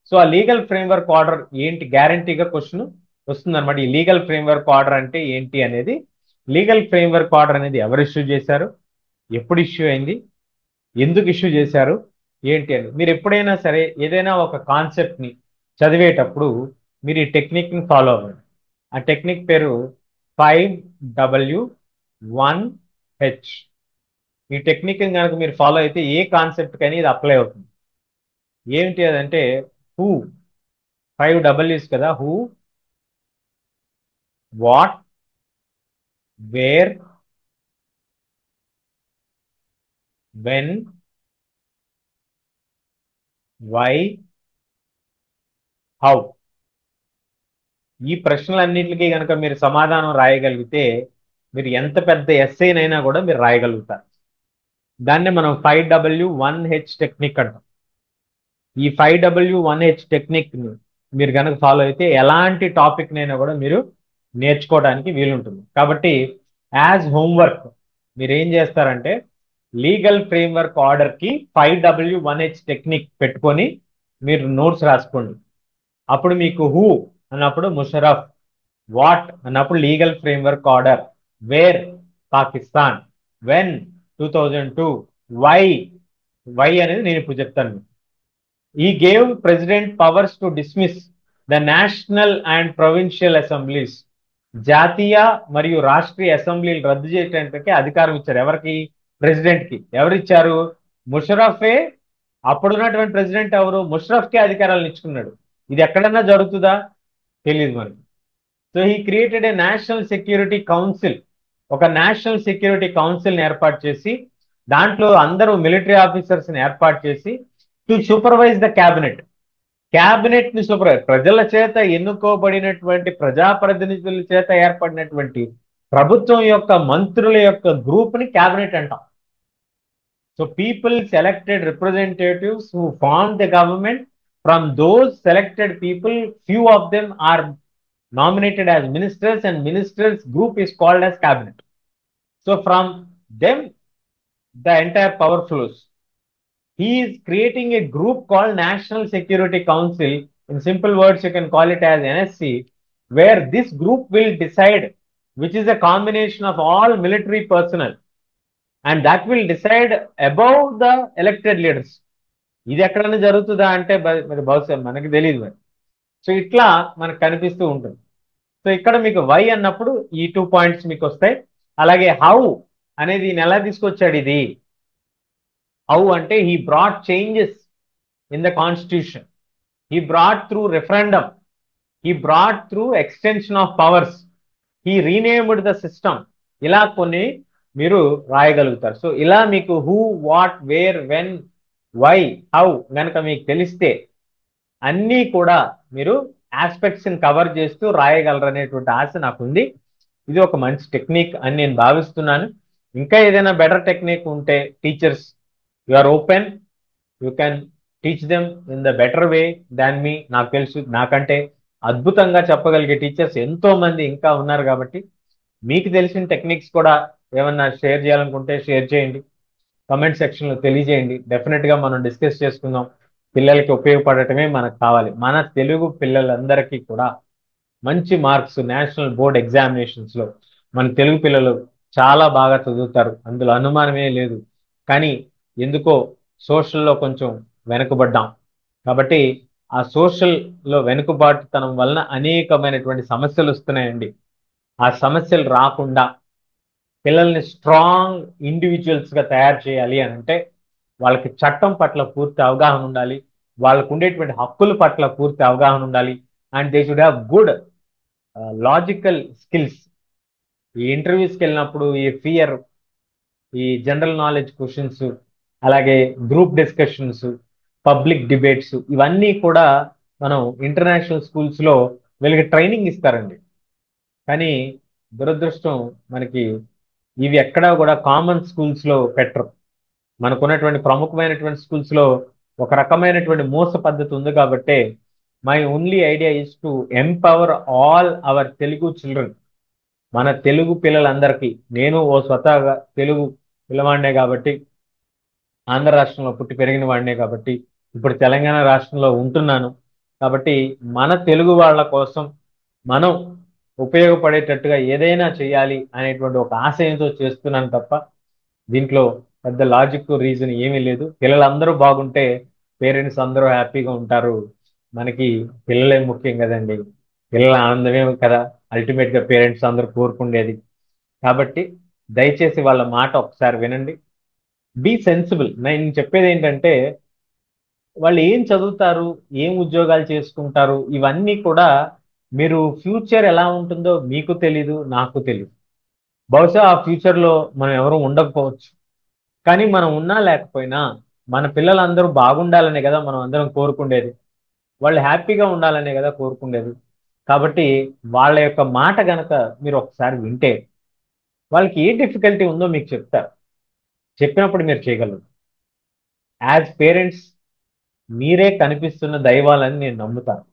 సో ఆ లీగల్ ఫ్రేమ్వర్క్ ఆర్డర్ ఏంటి, గ్యారంటీగా క్వశ్చన్ వస్తుంది అనమాట. ఈ లీగల్ ఫ్రేమ్వర్క్ ఆర్డర్ అంటే ఏంటి అనేది, లీగల్ ఫ్రేమ్వర్క్ ఆర్డర్ అనేది ఎవరు ఇష్యూ చేశారు, ఎప్పుడు ఇష్యూ అయింది, ఎందుకు ఇష్యూ చేశారు ఏంటి అని. మీరు ఎప్పుడైనా సరే ఏదైనా ఒక కాన్సెప్ట్ని చదివేటప్పుడు మీరు ఈ టెక్నిక్ని ఫాలో అవ్వండి. ఆ టెక్నిక్ పేరు 5W1H. ఈ టెక్నిక్ కనుక మీరు ఫాలో అయితే ఏ కాన్సెప్ట్ కానీ ఇది అప్లై అవుతుంది. ఏంటి అదంటే హూ, 5W's కదా, who, what, where, when, why, how. ఈ ప్రశ్నలన్నింటికి కనుక మీరు సమాధానం రాయగలిగితే మీరు ఎంత పెద్ద ఎస్సేనైనా కూడా మీరు రాయగలుగుతారు. దాన్నే మనం 5W1H టెక్నిక్ అంటాం. ఈ 5W1H టెక్నిక్ని మీరు కనుక ఫాలో అయితే ఎలాంటి టాపిక్నైనా కూడా మీరు నేర్చుకోవడానికి వీలుంటుంది. కాబట్టి యాజ్ హోంవర్క్ మీరు ఏం చేస్తారంటే లీగల్ ఫ్రేమ్వర్క్ ఆర్డర్కి 5W1H టెక్నిక్ పెట్టుకొని మీరు నోట్స్ రాసుకోండి. అప్పుడు మీకు హూ అన్నప్పుడు ముషరఫ్, వాట్ అన్నప్పుడు legal framework order, where Pakistan, when 2002, why అనేది నేను ఇప్పుడు చెప్తాను. ఈ gave president powers to dismiss the national and provincial assemblies. జాతీయ మరియు రాష్ట్రీయ అసెంబ్లీలు రద్దు చేయడానికి అధికారం ఇచ్చారు. ఎవరికి? ప్రెసిడెంట్ కి. ఎవరు ఇచ్చారు? ముషరఫే. అప్పుడున్నటువంటి ప్రెసిడెంట్ ఎవరు? ముషరఫ్ కే అధికారాలను ఇచ్చుకున్నాడు. ఇది ఎక్కడన్నా జరుగుతుందా? తెలియదు మనకి. So he created a national security council. ఒక నేషనల్ సెక్యూరిటీ కౌన్సిల్ ని ఏర్పాటు చేసి దాంట్లో అందరూ మిలిటరీ ఆఫీసర్స్ ని ఏర్పాటు చేసి to supervise the cabinet. Cabinet ని సూపర్వైజ్, ప్రజల చేత ఎన్నుకోబడినటువంటి ప్రజాప్రతినిధుల చేత ఏర్పడినటువంటి ప్రభుత్వం యొక్క మంత్రుల యొక్క గ్రూప్ ని క్యాబినెట్ అంటాం. So people selected representatives who form the government. From those selected people, few of them are nominated as ministers and ministers group is called as cabinet. So from them the entire power flows. He is creating a group called National Security Council. In simple words you can call it as NSC, where this group will decide, which is a combination of all military personnel, and that will decide above the elected leaders. ఇది ఎక్కడైనా జరుగుతుందా అంటే మరి బహుశా మనకి తెలియదు మరి. So ఇట్లా మనకు కనిపిస్తూ ఉంటుంది. సో ఇక్కడ మీకు వై అన్నప్పుడు ఈ 2 points మీకు వస్తాయి. అలాగే హౌ అనేది ఈయన ఎలా తీసుకొచ్చాడు ఇది. హౌ అంటే he brought changes in the constitution, he brought through referendum, he brought through extension of powers, he renamed the system. ఇలా కొన్ని మీరు రాయగలుగుతారు. సో ఇలా మీకు who, what, where, when, why, how కనుక మీకు తెలిస్తే అన్నీ కూడా మీరు ఆస్పెక్ట్స్ ని కవర్ చేస్తూ రాయగలరు అనేటువంటి ఆశ నాకుంది. ఇది ఒక మంచి టెక్నిక్ అని నేను భావిస్తున్నాను. ఇంకా ఏదైనా బెటర్ టెక్నిక్ ఉంటే teachers you are open, you can teach them in the better way than me. నాకు తెలుసు, నాకంటే అద్భుతంగా చెప్పగలిగే టీచర్స్ ఎంతో మంది ఇంకా ఉన్నారు కాబట్టి మీకు తెలిసిన టెక్నిక్స్ కూడా ఏమన్నా షేర్ చేయాలనుకుంటే షేర్ చేయండి. కమెంట్ సెక్షన్లో తెలియజేయండి. డెఫినెట్గా మనం డిస్కస్ చేసుకుందాం. పిల్లలకి ఉపయోగపడటమే మనకు కావాలి. మన తెలుగు పిల్లలందరికీ కూడా మంచి మార్క్స్ నేషనల్ బోర్డ్ ఎగ్జామినేషన్స్లో మన తెలుగు పిల్లలు చాలా బాగా చదువుతారు, అందులో అనుమానమే లేదు. కానీ ఎందుకో సోషల్లో కొంచెం వెనుకబడ్డాం. కాబట్టి ఆ సోషల్లో వెనుకబాటుతనం వలన అనేకమైనటువంటి సమస్యలు వస్తున్నాయండి. ఆ సమస్యలు రాకుండా పిల్లల్ని స్ట్రాంగ్ ఇండివిజువల్స్గా తయారు చేయాలి అని అంటే వాళ్ళకి చట్టం పట్ల పూర్తి అవగాహన ఉండాలి, వాళ్ళకు ఉండేటువంటి హక్కుల పట్ల పూర్తి అవగాహన ఉండాలి. And they should have good logical skills. ఈ ఇంటర్వ్యూస్కి వెళ్ళినప్పుడు ఈ ఫియర్, ఈ జనరల్ నాలెడ్జ్ క్వశ్చన్స్, అలాగే గ్రూప్ డిస్కషన్స్, పబ్లిక్ డిబేట్స్, ఇవన్నీ కూడా మనం ఇంటర్నేషనల్ స్కూల్స్లో వీళ్ళకి ట్రైనింగ్ ఇస్తారండి. కానీ దురదృష్టం మనకి ఇవి ఎక్కడా కూడా కామన్ స్కూల్స్లో పెట్టరు. మనకున్నటువంటి ప్రముఖమైనటువంటి స్కూల్స్లో ఒక రకమైనటువంటి మోస పద్ధతి ఉంది కాబట్టి my only idea is to empower all our Telugu children. మన తెలుగు పిల్లలందరికీ, నేను ఓ స్వతహాగా తెలుగు పిల్లవాడినే కాబట్టి, ఆంధ్ర రాష్ట్రంలో పుట్టి పెరిగిన వాడినే కాబట్టి, ఇప్పుడు తెలంగాణ రాష్ట్రంలో ఉంటున్నాను కాబట్టి మన తెలుగు వాళ్ళ కోసం మనం ఉపయోగపడేటట్టుగా ఏదైనా చేయాలి అనేటువంటి ఒక ఆశయంతో చేస్తున్నాను తప్ప దీంట్లో పెద్ద లాజిక్ రీజన్ ఏమీ లేదు. పిల్లలందరూ బాగుంటే పేరెంట్స్ అందరూ హ్యాపీగా ఉంటారు. మనకి పిల్లలే ముఖ్యం కదండి. పిల్లల ఆనందమే కదా అల్టిమేట్ గా పేరెంట్స్ అందరూ కోరుకుండేది. కాబట్టి దయచేసి వాళ్ళ మాట ఒకసారి వినండి. Be sensible. నేను చెప్పేది ఏంటంటే వాళ్ళు ఏం చదువుతారు, ఏం ఉద్యోగాలు చేసుకుంటారు, ఇవన్నీ కూడా మీరు ఫ్యూచర్ ఎలా ఉంటుందో మీకు తెలీదు, నాకు తెలీదు. బహుశా ఆ ఫ్యూచర్లో మనం ఎవరు ఉండకపోవచ్చు. కానీ మనం ఉన్నా లేకపోయినా మన పిల్లలందరూ బాగుండాలనే కదా మనం అందరం కోరుకుండేది. వాళ్ళు హ్యాపీగా ఉండాలనే కదా కోరుకుండేది. కాబట్టి వాళ్ళ యొక్క మాట గనక మీరు ఒకసారి వింటే వాళ్ళకి ఏ డిఫికల్టీ ఉందో మీకు చెప్తారు. చెప్పినప్పుడు మీరు చేయగలరు. యాజ్ పేరెంట్స్ మీరే కనిపిస్తున్న దైవాలని నేను నమ్ముతాను.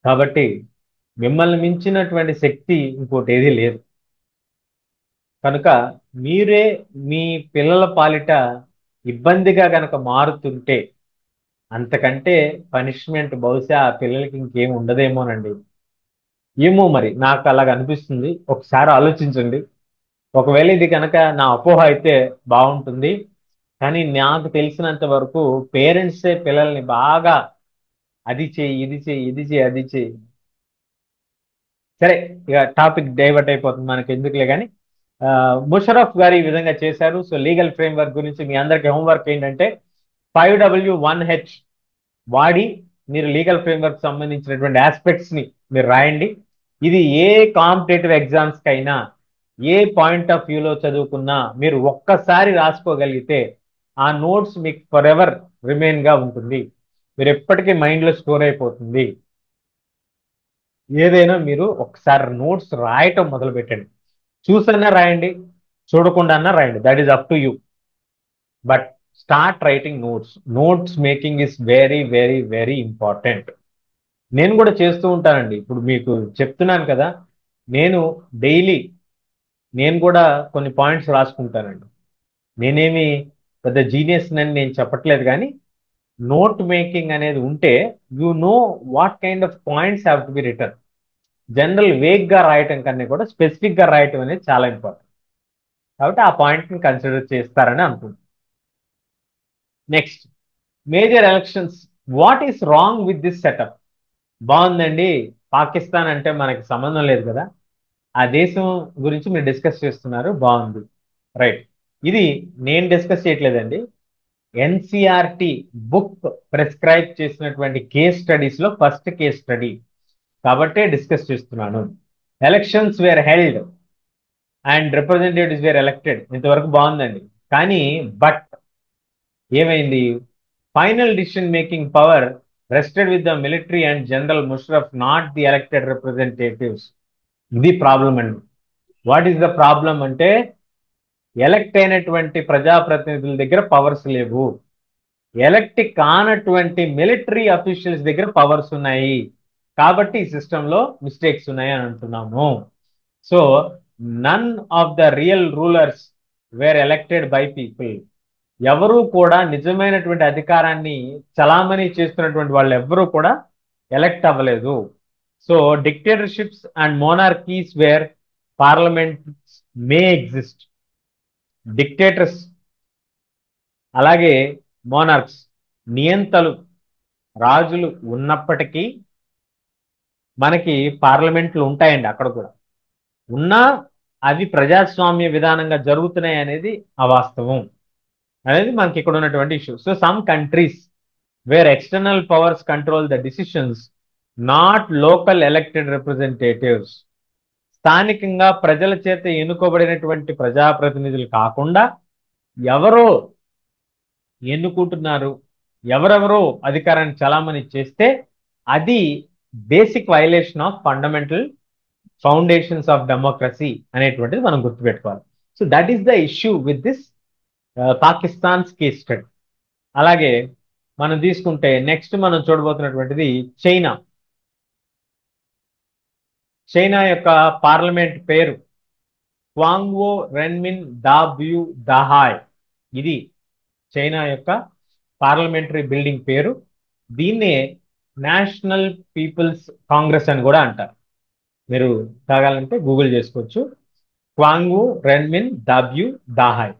కాబట్టి మిమ్మల్ని మించినటువంటి శక్తి ఇంకోటి ఏదీ లేదు. కనుక మీరే మీ పిల్లల పాలిట ఇబ్బందిగా గనక మారుతుంటే అంతకంటే పనిష్మెంట్ బహుశా ఆ పిల్లలకి ఇంకేం ఉండదేమోనండి. ఏమో మరి నాకు అలాగ అనిపిస్తుంది. ఒకసారి ఆలోచించండి. ఒకవేళ ఇది కనుక నా అపోహ అయితే బాగుంటుంది. కానీ నాకు తెలిసినంత వరకు పేరెంట్సే పిల్లల్ని బాగా అది చేయి, ఇది చేయి, ఇది చేయి, అది చేయి. సరే, ఇక టాపిక్ డైవర్ట్ అయిపోతుంది, మనకి ఎందుకులే కానీ ముషరఫ్ గారు ఈ విధంగా చేశారు. సో లీగల్ ఫ్రేమ్వర్క్ గురించి మీ అందరికి హోంవర్క్ ఏంటంటే 5W1H వాడి మీరు లీగల్ ఫ్రేమ్వర్క్ సంబంధించినటువంటి ఆస్పెక్ట్స్ ని మీరు రాయండి. ఇది ఏ కాంపిటేటివ్ ఎగ్జామ్స్ కైనా ఏ పాయింట్ ఆఫ్ వ్యూలో చదువుకున్నా మీరు ఒక్కసారి రాసుకోగలిగితే ఆ నోట్స్ మీకు ఫర్ ఎవర్ రిమైన్ గా ఉంటుంది. మీరు ఎప్పటికీ మైండ్ లో స్టోర్ అయిపోతుంది. ఏదైనా మీరు ఒకసారి నోట్స్ రాయటం మొదలు పెట్టండి. చూసన్నా రాయండి, చూడకుండా అన్నా రాయండి, that is up to you. But start writing notes. Notes making is very very very important. నేను కూడా చేస్తూ ఉంటానండి. ఇప్పుడు మీకు చెప్తున్నాను కదా, నేను డైలీ నేను కూడా కొన్ని పాయింట్స్ రాసుకుంటానండి. నేనేమి పెద్ద జీనియస్ అని నేను చెప్పట్లేదు, కానీ నోట్ మేకింగ్ అనేది ఉంటే you know what kind of points have to be return. General vague గా రాయటం కన్నా కూడా స్పెసిఫిక్ గా రాయటం అనేది చాలా ఇంపార్టెంట్. కాబట్టి ఆ పాయింట్ ని కన్సిడర్ చేస్తారని అనుకుంటున్నాను. Next, major elections. What is wrong with this setup? బాగుందండి, పాకిస్తాన్ అంటే మనకి సంబంధం లేదు కదా, ఆ దేశం గురించి మీరు డిస్కస్ చేస్తున్నారు, బాగుంది, రైట్. ఇది నేను డిస్కస్ చేయట్లేదండి. ఎన్సిఆర్టి బుక్ ప్రిస్క్రైబ్ చేసినటువంటి కేస్ స్టడీస్ లో ఫస్ట్ కేస్ స్టడీ కాబట్టే డిస్కస్ చేస్తున్నాను. Elections were held and representatives were elected, ఇంతవరకు బాగుందండి. కానీ బట్ ఏమైంది? Final decision making power rested with the military and general Musharraf, not the elected representatives. ఇది problem అండి. వాట్ ఈస్ ద ప్రాబ్లం అంటే elect అయినటువంటి ప్రజాప్రతినిధుల దగ్గర పవర్స్ లేవు, ఎలక్ట్ కానటువంటి మిలిటరీ అఫీషియల్స్ దగ్గర పవర్స్ ఉన్నాయి. కాబట్టి ఈ సిస్టంలో మిస్టేక్స్ ఉన్నాయని అంటున్నాము. So none of the real rulers were elected by people. ఎవరు కూడా నిజమైనటువంటి అధికారాన్ని చలామణి చేస్తున్నటువంటి వాళ్ళు ఎవ్వరూ కూడా ఎలక్ట్ అవ్వలేదు. So dictatorships and monarchies where parliament may exist. Dictators అలాగే మోనార్క్స్ నియంతలు రాజులు ఉన్నప్పటికీ మనకి పార్లమెంట్లు ఉంటాయండి. అక్కడ కూడా ఉన్నా అవి ప్రజాస్వామ్య విధానంగా జరుగుతున్నాయి అనేది అవాస్తవం అనేది మనకి ఇక్కడ ఉన్నటువంటి issue. So some countries where external powers control the decisions, not local elected representatives. స్థానికంగా ప్రజల చేత ఎన్నుకోబడినటువంటి ప్రజాప్రతినిధులు కాకుండా ఎవరో ఎన్నుకుంటున్నారు, ఎవరెవరో అధికారాన్ని చలామణి చేస్తే అది basic violation of fundamental foundations of democracy అనేటువంటిది మనం గుర్తుపెట్టుకోవాలి. So that is the issue with this Pakistan's case study. అలాగే మనం తీసుకుంటే నెక్స్ట్ మనం చూడబోతున్నటువంటిది చైనా. చైనా యొక్క పార్లమెంట్ పేరు క్వాంగ్వో రెన్మిన్ దాబ్యూ దాహాయ్. ఇది చైనా యొక్క పార్లమెంటరీ బిల్డింగ్ పేరు. దీన్నే నేషనల్ పీపుల్స్ కాంగ్రెస్ అని కూడా అంటారు. మీరు కావాలంటే గూగుల్ చేసుకోవచ్చు. క్వాంగ్వో రెన్మిన్ దాబ్యూ దాహాయ్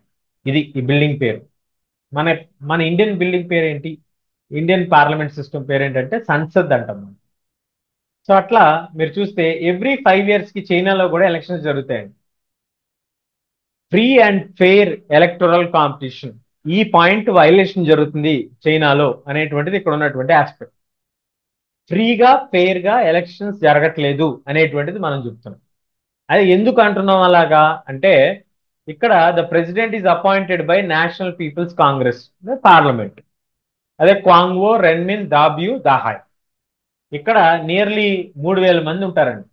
ఇది ఈ బిల్డింగ్ పేరు. మన మన ఇండియన్ బిల్డింగ్ పేరు ఏంటి? ఇండియన్ పార్లమెంట్ సిస్టమ్ పేరు ఏంటంటే సంసద్ అంటాం. సో అట్లా మీరు చూస్తే ఎవ్రీ 5 years కి చైనాలో కూడా ఎలక్షన్స్ జరుగుతాయండి. Free and fair electoral competition. ఈ పాయింట్ వైలేషన్ జరుగుతుంది చైనాలో అనేటువంటిది ఇక్కడ ఉన్నటువంటి ఆస్పెక్ట్. ఫ్రీగా ఫెయిర్ గా ఎలక్షన్స్ జరగట్లేదు అనేటువంటిది మనం చెప్తున్నాం. అది ఎందుకు అంటున్నాం అలాగా అంటే ఇక్కడ the president is appointed by national people's congress parliament. అదే క్వాంగ్వో రెన్మిన్ దాబ్యూ దాహాయ్ ఇక్కడ నియర్లీ 3000 మంది ఉంటారండి.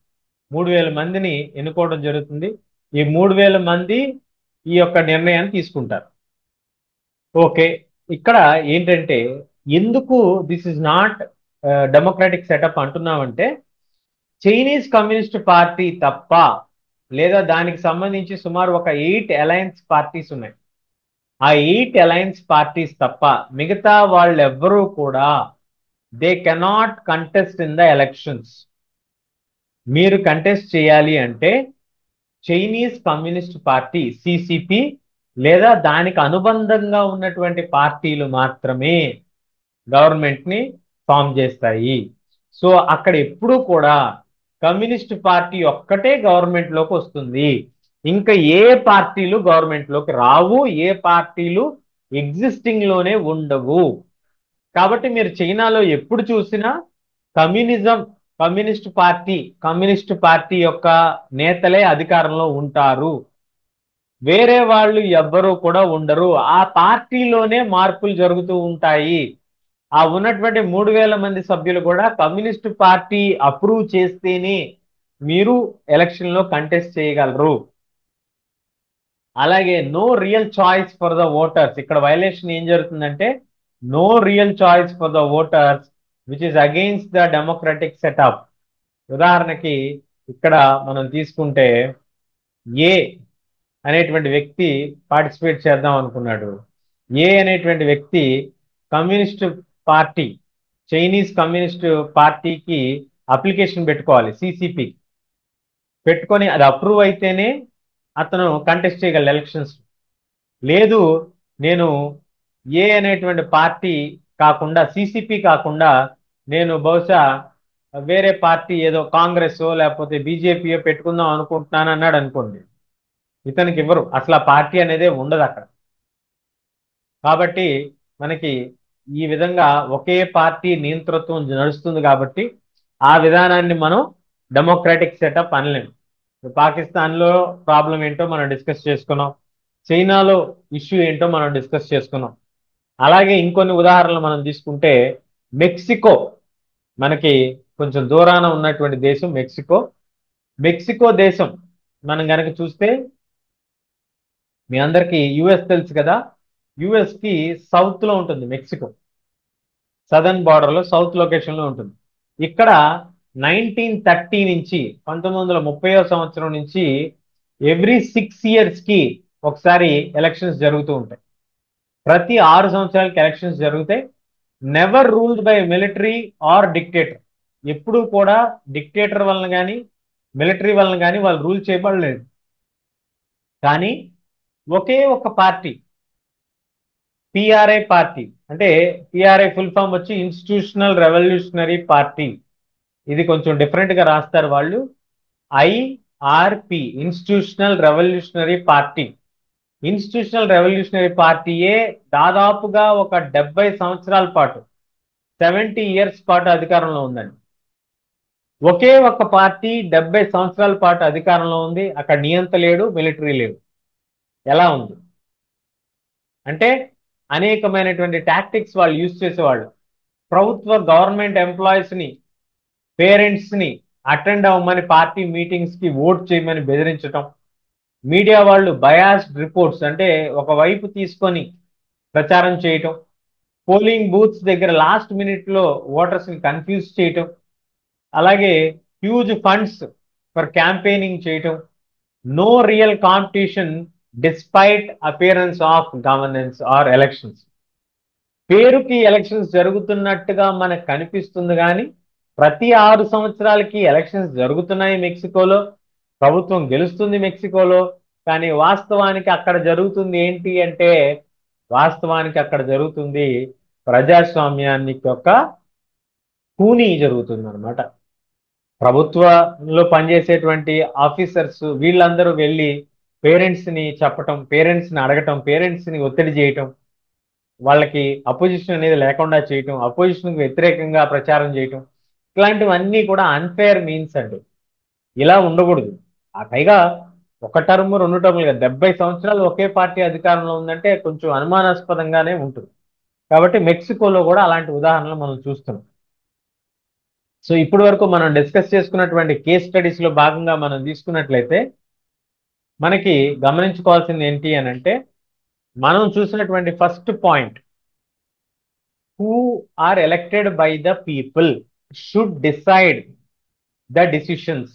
3000 మందిని ఎన్నుకోవడం జరుగుతుంది. ఈ 3000 మంది ఈ యొక్క నిర్ణయాన్ని తీసుకుంటారు. ఓకే, ఇక్కడ ఏంటంటే ఎందుకు this is not democratic setup అంటున్నామంటే చైనీస్ కమ్యూనిస్ట్ పార్టీ తప్ప లేదా దానికి సంబంధించి సుమారు ఒక 8 అలయన్స్ పార్టీస్ ఉన్నాయి. ఆ 8 అలయన్స్ పార్టీస్ తప్ప మిగతా వాళ్ళు ఎవ్వరూ కూడా they cannot contest in the elections. మీరు కంటెస్ట్ చేయాలి అంటే చైనీస్ కమ్యూనిస్ట్ పార్టీ సిసిపి లేదా దానికి అనుబంధంగా ఉన్నటువంటి పార్టీలు మాత్రమే గవర్నమెంట్ ని ఫామ్ చేస్తాయి. సో అక్కడ ఎప్పుడూ కూడా కమ్యూనిస్ట్ పార్టీ ఒక్కటే గవర్నమెంట్ లోకి వస్తుంది. ఇంకా ఏ పార్టీలు గవర్నమెంట్ లోకి రావు, ఏ పార్టీలు ఎగ్జిస్టింగ్ లోనే ఉండవు. కాబట్టి మీరు చైనాలో ఎప్పుడు చూసినా కమ్యూనిస్ట్ పార్టీ యొక్క నేతలే అధికారంలో ఉంటారు. వేరే వాళ్ళు ఎవ్వరూ కూడా ఉండరు. ఆ పార్టీలోనే మార్పులు జరుగుతూ ఉంటాయి. ఆ ఉన్నటువంటి 3000 మంది సభ్యులు కూడా కమ్యూనిస్ట్ పార్టీ అప్రూవ్ చేస్తేనే మీరు ఎలక్షన్ లో కంటెస్ట్ చేయగలరు. అలాగే no real choice for the voters. ఇక్కడ వైలేషన్ ఏం జరుగుతుందంటే no real choice for the voters which is against the democratic setup. ఉదాహరణకి ఇక్కడ మనం తీసుకుంటే ఏ అనేటువంటి వ్యక్తి పార్టిసిపేట్ చేద్దాం అనుకున్నాడు. ఏ అనేటువంటి వ్యక్తి కమ్యూనిస్ట్ పార్టీ చైనీస్ కమ్యూనిస్ట్ పార్టీకి అప్లికేషన్ పెట్టుకోవాలి, సిసిపి పెట్టుకొని అది అప్రూవ్ అయితేనే అతను కంటెస్ట్ చేయగలడు ఎలక్షన్స్. లేదు నేను ఏ అనేటువంటి పార్టీ కాకుండా సిసిపి కాకుండా నేను బహుశా వేరే పార్టీ ఏదో కాంగ్రెస్ లేకపోతే బీజేపీయో పెట్టుకుందాం అనుకుంటున్నాను అన్నాడు అనుకోండి, ఇతనికి ఇవ్వరు. అసలు ఆ పార్టీ అనేదే ఉండదు అక్కడ. కాబట్టి మనకి ఈ విధంగా ఒకే పార్టీ నియంతృత్వం నడుస్తుంది కాబట్టి ఆ విధానాన్ని మనం డెమోక్రాటిక్ సెటప్ అనలేము. పాకిస్తాన్లో ప్రాబ్లం ఏంటో మనం డిస్కస్ చేసుకున్నాం, చైనాలో ఇష్యూ ఏంటో మనం డిస్కస్ చేసుకున్నాం. అలాగే ఇంకొన్ని ఉదాహరణలు మనం తీసుకుంటే మెక్సికో, మనకి కొంచెం దూరాన ఉన్నటువంటి దేశం మెక్సికో దేశం మనం కనుక చూస్తే మీ అందరికీ యుఎస్ తెలుసు కదా. యుఎస్ కి సౌత్ లో ఉంటుంది మెక్సికో, సదర్న్ బార్డర్ లో సౌత్ లొకేషన్ లో ఉంటుంది. ఇక్కడ 1930 నుంచి 1930వ సంవత్సరం నుంచి ఎవ్రీ 6 ఇయర్స్ కి ఒకసారి ఎలక్షన్స్ జరుగుతూ ఉంటాయి. ప్రతి 6 సంవత్సరాలకి ఎలక్షన్స్ జరుగుతాయి. Never ruled by military are dictator. ఎప్పుడూ కూడా డిక్టేటర్ వలన కానీ మిలిటరీ వలన కానీ వాళ్ళు రూల్ చేయబడలేదు. కానీ ఒకే ఒక పార్టీ, పిఆర్ఐ పార్టీ, అంటే పిఆర్ఐ ఫుల్ ఫామ్ వచ్చి ఇన్స్టిట్యూషనల్ రెవల్యూషనరీ పార్టీ. ఇది కొంచెం డిఫరెంట్ గా రాస్తారు వాళ్ళు. IRP, institutional revolutionary party. Institutional revolutionary పార్టీయే దాదాపుగా ఒక 70 సంవత్సరాల పాటు, 70 ఇయర్స్ పాటు అధికారంలో ఉందండి. ఒకే ఒక పార్టీ 70 సంవత్సరాల పాటు అధికారంలో ఉంది. అక్కడ నియంత లేడు, మిలిటరీ లేడు. ఎలా ఉంది అంటే అనేకమైనటువంటి టాక్టిక్స్ వాళ్ళు యూజ్ చేసేవాళ్ళు. ప్రభుత్వ గవర్నమెంట్ ఎంప్లాయీస్ ని, పేరెంట్స్ ని అటెండ్ అవ్వమని పార్టీ మీటింగ్స్ కి ఓట్ చేయమని బెదిరించటం. మీడియా వాళ్ళు బయాస్డ్ రిపోర్ట్స్, అంటే ఒకవైపు తీసుకొని ప్రచారం చేయటం. పోలింగ్ బూత్స్ దగ్గర లాస్ట్ మినిట్ లో ఓటర్స్ ని కన్ఫ్యూజ్ చేయటం. అలాగే హ్యూజ్ ఫండ్స్ ఫర్ క్యాంపెయినింగ్ చేయటం. No real competition despite appearance of governance or elections. పేరుకి ఎలక్షన్స్ జరుగుతున్నట్టుగా మనకు కనిపిస్తుంది కానీ ప్రతి 6 సంవత్సరాలకి ఎలక్షన్స్ జరుగుతున్నాయి మెక్సికోలో. ప్రభుత్వం గెలుస్తుంది మెక్సికోలో. కానీ వాస్తవానికి అక్కడ జరుగుతుంది ఏంటి అంటే, వాస్తవానికి అక్కడ జరుగుతుంది ప్రజాస్వామ్యానికి యొక్క కూనీ జరుగుతుంది అనమాట. ప్రభుత్వంలో పనిచేసేటువంటి ఆఫీసర్స్ వీళ్ళందరూ వెళ్ళి పేరెంట్స్ ని చెప్పటం, పేరెంట్స్ ని అడగటం, పేరెంట్స్ ని ఒత్తిడి చేయటం, వాళ్ళకి అపోజిషన్ అనేది లేకుండా చేయటం, అపోజిషన్ వ్యతిరేకంగా ప్రచారం చేయటం, ఇట్లాంటివన్నీ కూడా అన్ఫేర్ మీన్స్ అండి. ఇలా ఉండకూడదు. ఆ పైగా ఒక టర్మ్ 2 టర్ములుగా 70 సంవత్సరాలు ఒకే పార్టీ అధికారంలో ఉందంటే కొంచెం అనుమానాస్పదంగానే ఉంటుంది. కాబట్టి మెక్సికోలో కూడా అలాంటి ఉదాహరణలు మనం చూస్తున్నాం. సో ఇప్పటి వరకు మనం డిస్కస్ చేసుకున్నటువంటి కేస్ స్టడీస్ లో భాగంగా మనం తీసుకున్నట్లయితే మనకి గమనించుకోవాల్సింది ఏంటి అని అంటే, మనం చూసినటువంటి first point, who are elected by the people should decide the decisions.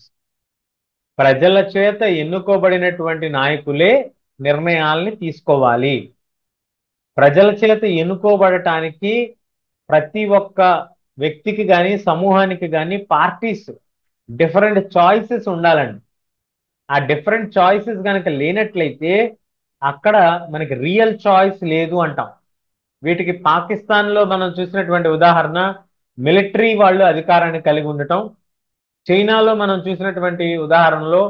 ప్రజల చేత ఎన్నుకోబడినటువంటి నాయకులే నిర్ణయాల్ని తీసుకోవాలి. ప్రజల చేత ఎన్నుకోబడటానికి ప్రతి ఒక్క వ్యక్తికి కానీ సమూహానికి కానీ పార్టీస్ డిఫరెంట్ చాయిసెస్ ఉండాలండి. ఆ డిఫరెంట్ చాయిసెస్ కనుక లేనట్లయితే అక్కడ మనకి రియల్ చాయిస్ లేదు అంటాం. వీటికి పాకిస్తాన్లో మనం చూసినటువంటి ఉదాహరణ మిలిటరీ వాళ్ళు అధికారాన్ని కలిగి ఉండటం. చైనాలో మనం చూసినటువంటి ఉదాహరణలో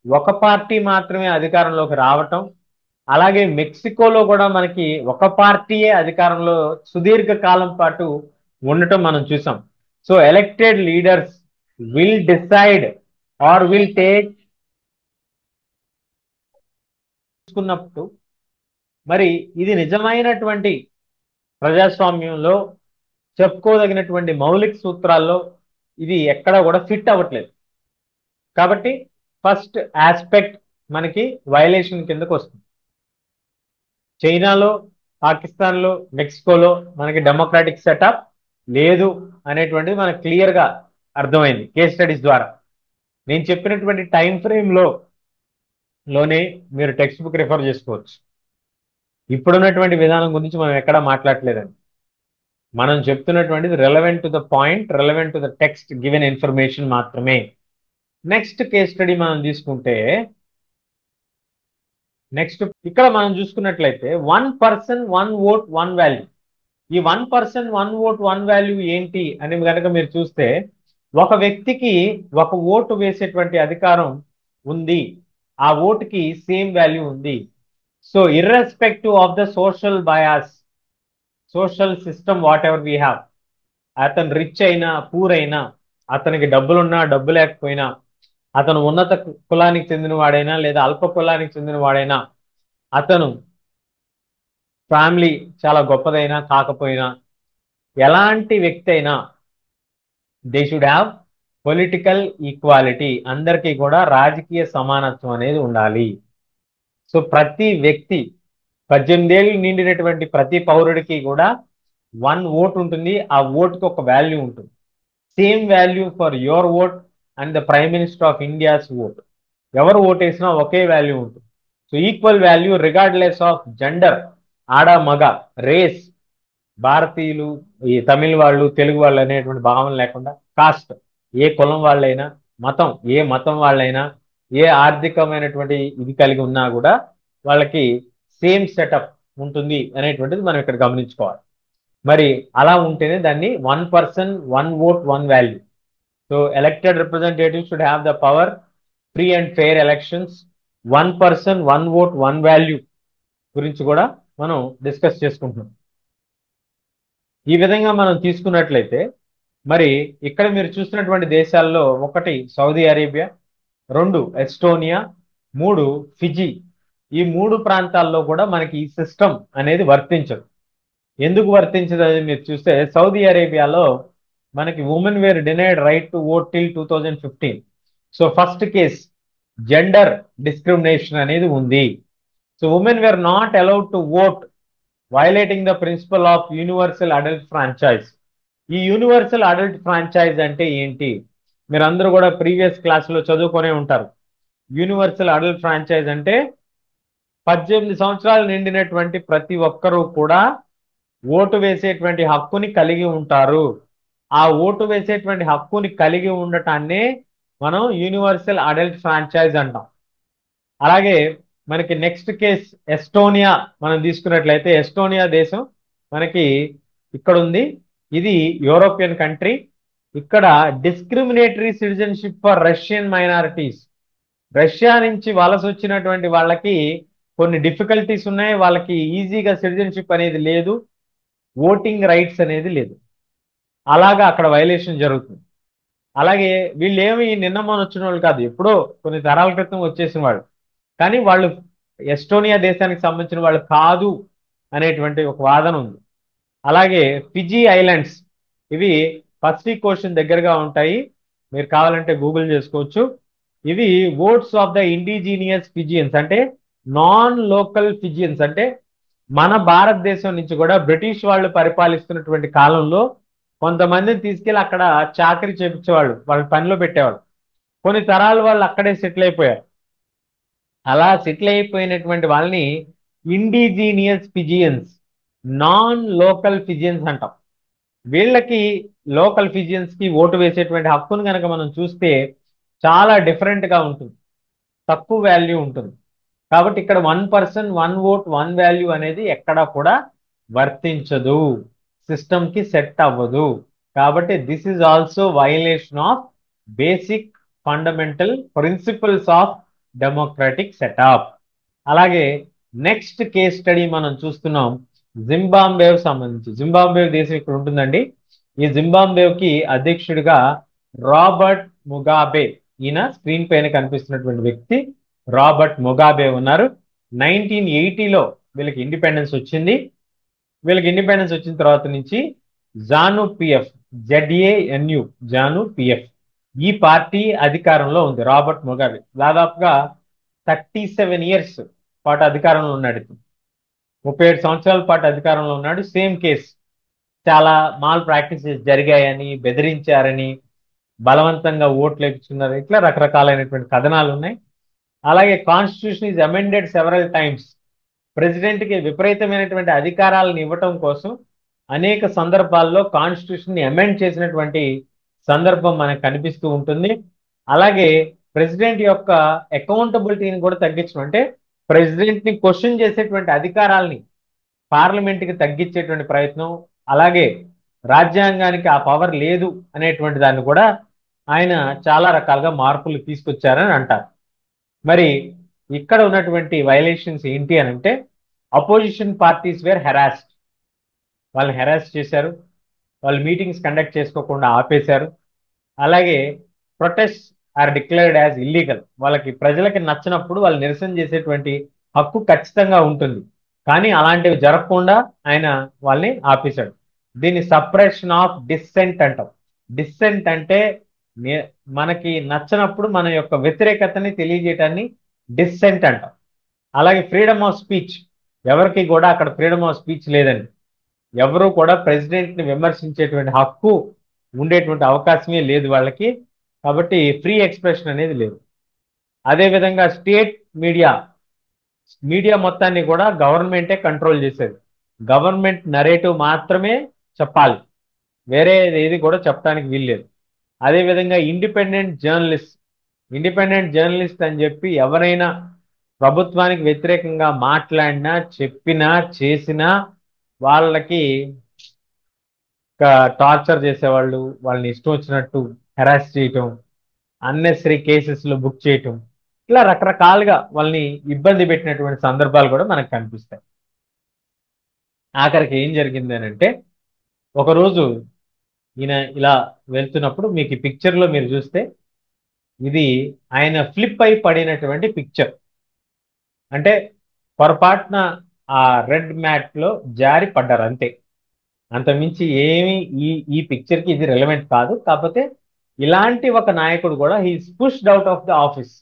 ఒక పార్టీ మాత్రమే అధికారంలోకి రావటం. అలాగే మెక్సికోలో కూడా మనకి ఒక పార్టీయే అధికారంలో సుదీర్ఘ కాలం పాటు ఉండటం మనం చూసాం. So elected leaders will decide or will take చూసుకున్నప్పుడు మరి ఇది నిజమైనటువంటి ప్రజాస్వామ్యంలో చెప్పుకోదగినటువంటి మౌలిక సూత్రాల్లో ఇది ఎక్కడా కూడా ఫిట్ అవ్వట్లేదు. కాబట్టి ఫస్ట్ ఆస్పెక్ట్ మనకి వైలేషన్ కిందకు వస్తుంది. చైనాలో, పాకిస్తాన్లో, మెక్సికోలో మనకి డెమోక్రాటిక్ సెటప్ లేదు అనేటువంటిది మనకు క్లియర్గా అర్థమైంది కేస్ స్టడీస్ ద్వారా. నేను చెప్పినటువంటి టైం ఫ్రేమ్లోనే మీరు టెక్స్ట్ బుక్ రిఫర్ చేసుకోవచ్చు. ఇప్పుడున్నటువంటి విధానం గురించి మనం ఎక్కడా మాట్లాడలేదండి. మనం చెప్తున్నటువంటిది relevant to the point, relevant to the text given information మాత్రమే. నెక్స్ట్ కేస్ స్టడీ మనం తీసుకుంటే, నెక్స్ట్ ఇక్కడ మనం చూసుకున్నట్లయితే 1 పర్సన్ 1 ఓట్ 1 వాల్యూ. ఈ 1 పర్సన్ 1 ఓట్ 1 వాల్యూ ఏంటి అని కనుక మీరు చూస్తే, ఒక వ్యక్తికి ఒక ఓటు వేసేటువంటి అధికారం ఉంది. ఆ ఓటుకి సేమ్ వాల్యూ ఉంది. So irrespective of the social bias, social system what ever we have, అతను రిచ్ అయినా పూర్ అయినా, అతనికి డబ్బులున్నా డబ్బు లేకపోయినా, అతను ఉన్నత కులానికి చెందిన వాడైనా లేదా అల్ప కులానికి చెందిన వాడైనా, అతను ఫ్యామిలీ చాలా గొప్పదైనా కాకపోయినా, ఎలాంటి వ్యక్తి అయినా they should have political equality. అందరికీ కూడా రాజకీయ సమానత్వం అనేది ఉండాలి. సో ప్రతి వ్యక్తి, 18 ఏళ్ళు నిండినటువంటి ప్రతి పౌరుడికి కూడా 1 ఓటు ఉంటుంది. ఆ ఓటుకి ఒక వాల్యూ ఉంటుంది. Same value for your vote and the prime minister of India's vote. ఎవరు ఓట్ వేసినా ఒకే వాల్యూ ఉంటుంది. So equal value regardless of gender, ఆడ మగ, రేస్, భారతీయులు, ఈ తమిళ వాళ్ళు, తెలుగు వాళ్ళు అనేటువంటి భావన లేకుండా, కాస్ట్, ఏ కులం వాళ్ళైనా, మతం, ఏ మతం వాళ్ళైనా, ఏ ఆర్థికమైనటువంటి ఇది కలిగి ఉన్నా కూడా వాళ్ళకి సేమ్ సెటప్ ఉంటుంది అనేటువంటిది మనం ఇక్కడ గమనించుకోవాలి. మరి అలా ఉంటేనే దాన్ని one person one vote one value. So elected representative should have the power, free and fair elections, one person one vote one value గురించి కూడా మనం డిస్కస్ చేసుకుంటున్నాం. ఈ విధంగా మనం తీసుకున్నట్లయితే మరి ఇక్కడ మీరు చూస్తున్నటువంటి దేశాల్లో ఒకటి సౌదీ అరేబియా, రెండు ఎస్టోనియా, మూడు ఫిజీ. ఈ మూడు ప్రాంతాల్లో కూడా మనకి ఈ సిస్టమ్ అనేది వర్తించదు. ఎందుకు వర్తించదు అనేది మీరు చూస్తే సౌదీ అరేబియాలో మనకి women were denied right to vote till 2015. So first case gender discrimination అనేది ఉంది. So women were not allowed to vote, violating the principle of universal adult franchise. ఈ యూనివర్సల్ అడల్ట్ ఫ్రాంచైజ్ అంటే ఏంటి? మీరందరూ కూడా ప్రీవియస్ క్లాసులో చదువుకొనే ఉంటారు. యూనివర్సల్ అడల్ట్ ఫ్రాంచైజ్ అంటే 18 సంవత్సరాలు నిండినటువంటి ప్రతి ఒక్కరూ కూడా ఓటు వేసేటువంటి హక్కుని కలిగి ఉంటారు. ఆ ఓటు వేసేటువంటి హక్కుని కలిగి ఉండటాన్నే మనం యూనివర్సల్ అడల్ట్ ఫ్రాంచైజ్ అంటాం. అలాగే మనకి నెక్స్ట్ కేస్ ఎస్టోనియా మనం తీసుకున్నట్లయితే, ఎస్టోనియా దేశం మనకి ఇక్కడ ఉంది. ఇది యూరోపియన్ కంట్రీ. ఇక్కడ discriminatory citizenship for Russian minorities. Russia నుంచి వలస వచ్చినటువంటి వాళ్ళకి కొన్ని డిఫికల్టీస్ ఉన్నాయి. వాళ్ళకి ఈజీగా సిటిజన్షిప్ అనేది లేదు, ఓటింగ్ రైట్స్ అనేది లేదు. అలాగా అక్కడ వైలేషన్ జరుగుతుంది. అలాగే వీళ్ళు ఏమి నిన్న మొన్న వచ్చిన వాళ్ళు కాదు, ఎప్పుడో కొన్ని తరాల క్రితం వచ్చేసిన వాళ్ళు. కానీ వాళ్ళు ఎస్టోనియా దేశానికి సంబంధించిన వాళ్ళు కాదు అనేటువంటి ఒక వాదన ఉంది. అలాగే ఫిజీ ఐలాండ్స్, ఇవి పసిఫిక్ ఓషన్ దగ్గరగా ఉంటాయి. మీరు కావాలంటే గూగుల్ చేసుకోవచ్చు. ఇవి ఓట్స్ ఆఫ్ ద ఇండిజీనియస్ ఫిజియన్స్, అంటే నాన్ లోకల్ ఫిజియన్స్. అంటే మన భారతదేశం నుంచి కూడా బ్రిటిష్ వాళ్ళు పరిపాలిస్తున్నటువంటి కాలంలో కొంతమందిని తీసుకెళ్ళి అక్కడ చాకరీ చేపించేవాళ్ళు, వాళ్ళ పనిలో పెట్టేవాళ్ళు. కొన్ని తరాల వాళ్ళు అక్కడే సెటిల్ అయిపోయారు. అలా సెటిల్ అయిపోయినటువంటి వాళ్ళని ఇండిజీనియస్ ఫిజియన్స్, నాన్ లోకల్ ఫిజియన్స్ అంటాం. వీళ్ళకి, లోకల్ ఫిజియన్స్ కి ఓటు వేసేటువంటి హక్కును కనుక మనం చూస్తే చాలా డిఫరెంట్ గా ఉంటుంది, తక్కువ వాల్యూ ఉంటుంది. కాబట్టి ఇక్కడ one person one vote one value అనేది ఎక్కడా కూడా వర్తించదు, సిస్టమ్ కి సెట్ అవ్వదు. కాబట్టి this is also violation of basic fundamental principles of democratic setup. అలాగే నెక్స్ట్ కేస్ స్టడీ మనం చూస్తున్నాం జింబాబ్వేకి సంబంధించి. జింబాబ్వే దేశం ఇక్కడ ఉంటుందండి. ఈ జింబాబ్వేకి అధ్యక్షుడిగా రాబర్ట్ ముగాబే, ఈయన స్క్రీన్ పైన కనిపిస్తున్నటువంటి వ్యక్తి రాబర్ట్ ముగాబే ఉన్నారు. 1980లో వీళ్ళకి ఇండిపెండెన్స్ వచ్చింది. వీళ్ళకి ఇండిపెండెన్స్ వచ్చిన తర్వాత నుంచి జాను పిఎఫ్, జెడ్ఏఎన్యు, జాను పిఎఫ్, ఈ పార్టీ అధికారంలో ఉంది. రాబర్ట్ ముగాబే దాదాపుగా 37 ఇయర్స్ పాటు అధికారంలో ఉన్నాడు. 37 సంవత్సరాల పాటు అధికారంలో ఉన్నాడు. సేమ్ కేస్, చాలా మాల్ ప్రాక్టీసెస్ జరిగాయని, బెదిరించారని, బలవంతంగా ఓట్లు వేయించుకున్నారు, ఇట్లా రకరకాలైనటువంటి కథనాలు ఉన్నాయి. అలాగే constitution is amended several times. President కి విపరీతమైనటువంటి అధికారాలను ఇవ్వటం కోసం అనేక సందర్భాల్లో కాన్స్టిట్యూషన్ ని అమెండ్ చేసినటువంటి సందర్భం మనకు కనిపిస్తూ ఉంటుంది. అలాగే ప్రెసిడెంట్ యొక్క అకౌంటబిలిటీని కూడా తగ్గించడం, అంటే ప్రెసిడెంట్ ని క్వశ్చన్ చేసేటువంటి అధికారాలని పార్లమెంట్ కి తగ్గించేటువంటి ప్రయత్నం, అలాగే రాజ్యాంగానికి ఆ పవర్ లేదు అనేటువంటి దాన్ని కూడా ఆయన చాలా రకాలుగా మార్పులు తీసుకొచ్చారని అంటారు. మరి ఇక్కడ ఉన్నటువంటి వైలేషన్స్ ఏంటి అని అంటే, అపోజిషన్ పార్టీస్ వేర్ హెరాస్డ్, వాళ్ళని హెరాస్ చేశారు, వాళ్ళు మీటింగ్స్ కండక్ట్ చేసుకోకుండా ఆపేశారు. అలాగే protest are declared as illegal, వాళ్ళకి ప్రజలకి నచ్చినప్పుడు వాళ్ళు నిరసన చేసేటువంటి హక్కు ఖచ్చితంగా ఉంటుంది, కానీ అలాంటివి జరగకుండా ఆయన వాళ్ళని ఆపేశాడు. దీన్ని సప్రెషన్ ఆఫ్ డిస్సెంట్ అంటాం. డిస్సెంట్ అంటే మనకి నచ్చినప్పుడు మన యొక్క వ్యతిరేకతని తెలియజేయటాన్ని డిస్సెంట్ అంటాం. అలాగే ఫ్రీడమ్ ఆఫ్ స్పీచ్, ఎవరికి కూడా అక్కడ ఫ్రీడమ్ ఆఫ్ స్పీచ్ లేదండి. ఎవరు కూడా ప్రెసిడెంట్ ని విమర్శించేటువంటి హక్కు ఉండేటువంటి అవకాశమే లేదు వాళ్ళకి. కాబట్టి ఫ్రీ ఎక్స్ప్రెషన్ అనేది లేదు. అదేవిధంగా స్టేట్ మీడియా మొత్తాన్ని కూడా గవర్నమెంటే కంట్రోల్ చేసేది. గవర్నమెంట్ నరేటివ్ మాత్రమే చెప్పాలి, వేరే ఏది కూడా చెప్పడానికి వీల్లేదు. అదేవిధంగా ఇండిపెండెంట్ జర్నలిస్ట్ అని చెప్పి ఎవరైనా ప్రభుత్వానికి వ్యతిరేకంగా మాట్లాడినా, చెప్పినా, చేసినా వాళ్ళకి టార్చర్ చేసేవాళ్ళు, వాళ్ళని ఇష్టం వచ్చినట్టు హెరాస్ చేయటం, అన్నెసరీ కేసెస్లో బుక్ చేయటం, ఇలా రకరకాలుగా వాళ్ళని ఇబ్బంది పెట్టినటువంటి సందర్భాలు కూడా మనకు కనిపిస్తాయి. ఆఖరికి ఏం జరిగింది అని అంటే, ఒకరోజు ఈయన ఇలా వెళ్తున్నప్పుడు, మీకు ఈ పిక్చర్లో మీరు చూస్తే ఇది ఆయన ఫ్లిప్ అయి పడినటువంటి పిక్చర్. అంటే పొరపాటున ఆ రెడ్ మ్యాట్ లో జారి పడ్డారు అంతే. అంతమించి ఏమి ఈ ఈ పిక్చర్ కి ఇది రెలవెంట్ కాదు. కాకపోతే ఇలాంటి ఒక నాయకుడు కూడా he's pushed out of the office.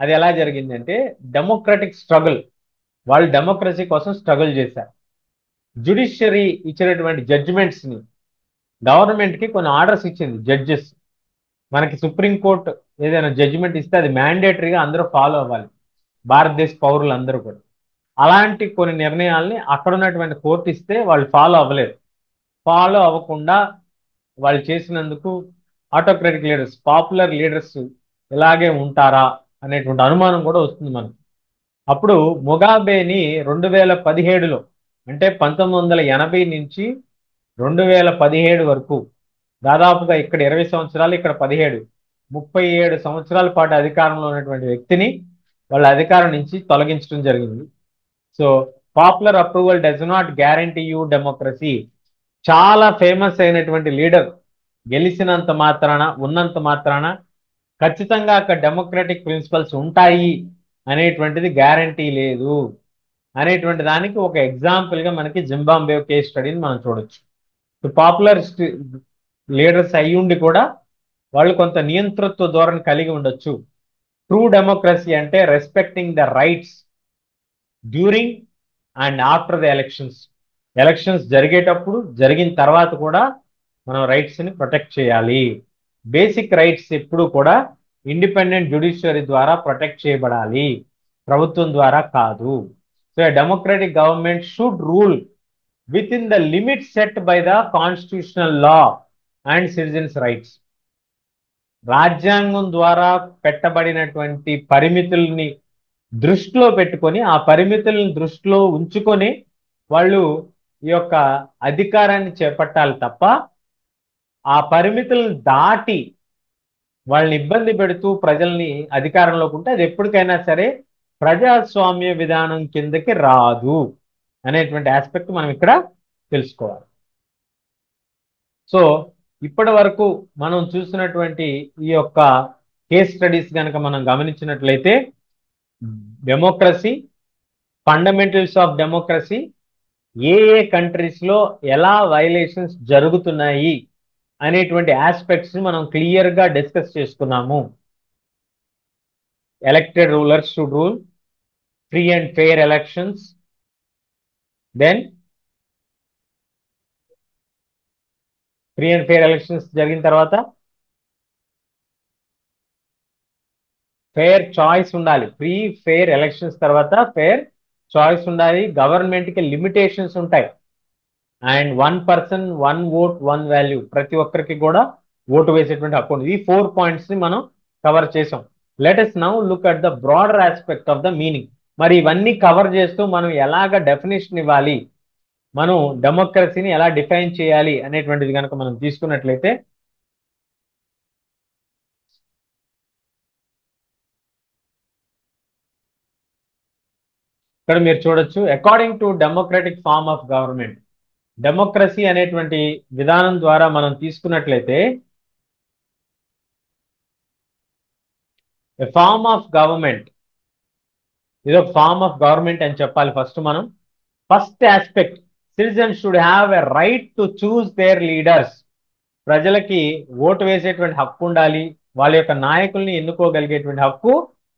అది ఎలా జరిగిందంటే, డెమోక్రటిక్ స్ట్రగుల్, వాళ్ళు డెమోక్రసీ కోసం స్ట్రగుల్ చేశారు. జ్యుడిషియరీ ఇచ్చినటువంటి జడ్జిమెంట్స్ ని గవర్నమెంట్ కి కొన్ని ఆర్డర్స్ ఇచ్చింది జడ్జెస్. మనకి సుప్రీంకోర్టు ఏదైనా జడ్జిమెంట్ ఇస్తే అది మ్యాండేటరీగా అందరూ ఫాలో అవ్వాలి, భారతదేశ పౌరులందరూ కూడా. అలాంటి కొన్ని నిర్ణయాల్ని అక్కడ ఉన్నటువంటి కోర్టు ఇస్తే వాళ్ళు ఫాలో అవ్వలేదు. ఫాలో అవ్వకుండా వాళ్ళు చేసినందుకు ఆటోక్రటిక్ లీడర్స్, పాపులర్ లీడర్స్ ఇలాగే ఉంటారా అనేటువంటి అనుమానం కూడా వస్తుంది మనకు. అప్పుడు ముగాబేని 2017లో, అంటే 1980 నుంచి 2017 వరకు, దాదాపుగా ఇక్కడ 20 సంవత్సరాలు, ఇక్కడ 17, 37 సంవత్సరాల పాటు అధికారంలో ఉన్నటువంటి వ్యక్తిని వాళ్ళ అధికారం నుంచి తొలగించడం జరిగింది. So popular approval does not guarantee you democracy. చాలా ఫేమస్ అయినటువంటి లీడర్ గెలిచినంత మాత్రాన, ఉన్నంత మాత్రాన ఖచ్చితంగా అక్కడ డెమోక్రటిక్ ప్రిన్సిపల్స్ ఉంటాయి అనేటువంటిది గ్యారంటీ లేదు అనేటువంటి దానికి ఒక ఎగ్జాంపుల్ గా మనకి జింబాబ్వే కేస్ స్టడీని మనం చూడొచ్చు. పాపులర్ లీడర్స్ అయ్యుండి కూడా వాళ్ళు కొంత నియంతృత్వ ధోరణి కలిగి ఉండొచ్చు. ట్రూ డెమోక్రసీ అంటే respecting the rights during and after the elections జరిగేటప్పుడు, జరిగిన తర్వాత కూడా మనం రైట్స్ ని ప్రొటెక్ట్ చేయాలి. బేసిక్ రైట్స్ ఎప్పుడు కూడా ఇండిపెండెంట్ జ్యుడిషియరీ ద్వారా ప్రొటెక్ట్ చేయబడాలి, ప్రభుత్వం ద్వారా కాదు. So democratic government should rule with in the limit set by the constitutional law and citizens rights. రాజ్యాంగం ద్వారా పెట్టబడినటువంటి పరిమితుల్ని దృష్టిలో పెట్టుకొని, ఆ పరిమితులను దృష్టిలో ఉంచుకొని వాళ్ళు ఈ యొక్క అధికారాన్ని చేపట్టాలి తప్ప, ఆ పరిమితులను దాటి వాళ్ళని ఇబ్బంది పెడుతూ ప్రజల్ని అధికారంలోకి ఉంటే అది ఎప్పటికైనా సరే ప్రజాస్వామ్య విధానం కిందకి రాదు అనేటువంటి ఆస్పెక్ట్ మనం ఇక్కడ తెలుసుకోవాలి. సో ఇప్పటి వరకు మనం చూసినటువంటి ఈ యొక్క కేస్ స్టడీస్ కనుక మనం గమనించినట్లయితే, democracy, fundamentals of democracy, A countries లో ఎలా వైలేషన్స్ జరుగుతున్నాయి అనేటువంటి ఆస్పెక్ట్స్ మనం క్లియర్ గా డిస్కస్ చేసుకున్నాము. Elected rulers should rule, free and fair elections, then free and fair elections జరిగిన తర్వాత ఫెయిర్ చాయిస్ ఉండాలి. ఫ్రీ ఫెయిర్ ఎలక్షన్స్ తర్వాత ఫెయిర్ చాయిస్ ఉండాలి. గవర్నమెంట్ కి లిమిటేషన్స్ ఉంటాయి. అండ్ 1 పర్సన్ 1 ఓట్ 1 వాల్యూ, ప్రతి ఒక్కరికి కూడా ఓటు వేసేటువంటి హక్కు ఉంది. ఈ 4 పాయింట్స్ ని మనం కవర్ చేసాం. Let us now look at the broader aspect of the meaning. మరి ఇవన్నీ కవర్ చేస్తూ మనం ఎలాగ డెఫినేషన్ ఇవ్వాలి, మనం డెమోక్రసీని ఎలా డిఫైన్ చేయాలి అనేటువంటిది కనుక మనం తీసుకున్నట్లయితే, ఇక్కడ మీరు చూడొచ్చు, according to democratic form of government, democracy అనేటువంటి విధానం ద్వారా మనం తీసుకున్నట్లయితే, ఎ ఫార్మ్ ఆఫ్ గవర్నమెంట్, ఇది ఒక ఫార్మ్ ఆఫ్ గవర్నమెంట్ అని చెప్పాలి ఫస్ట్ మనం. First aspect, citizens should have a right to choose their leaders. ప్రజలకి ఓటు వేసేటువంటి హక్కు ఉండాలి, వాళ్ళ యొక్క నాయకుల్ని ఎన్నుకోగలిగేటువంటి హక్కు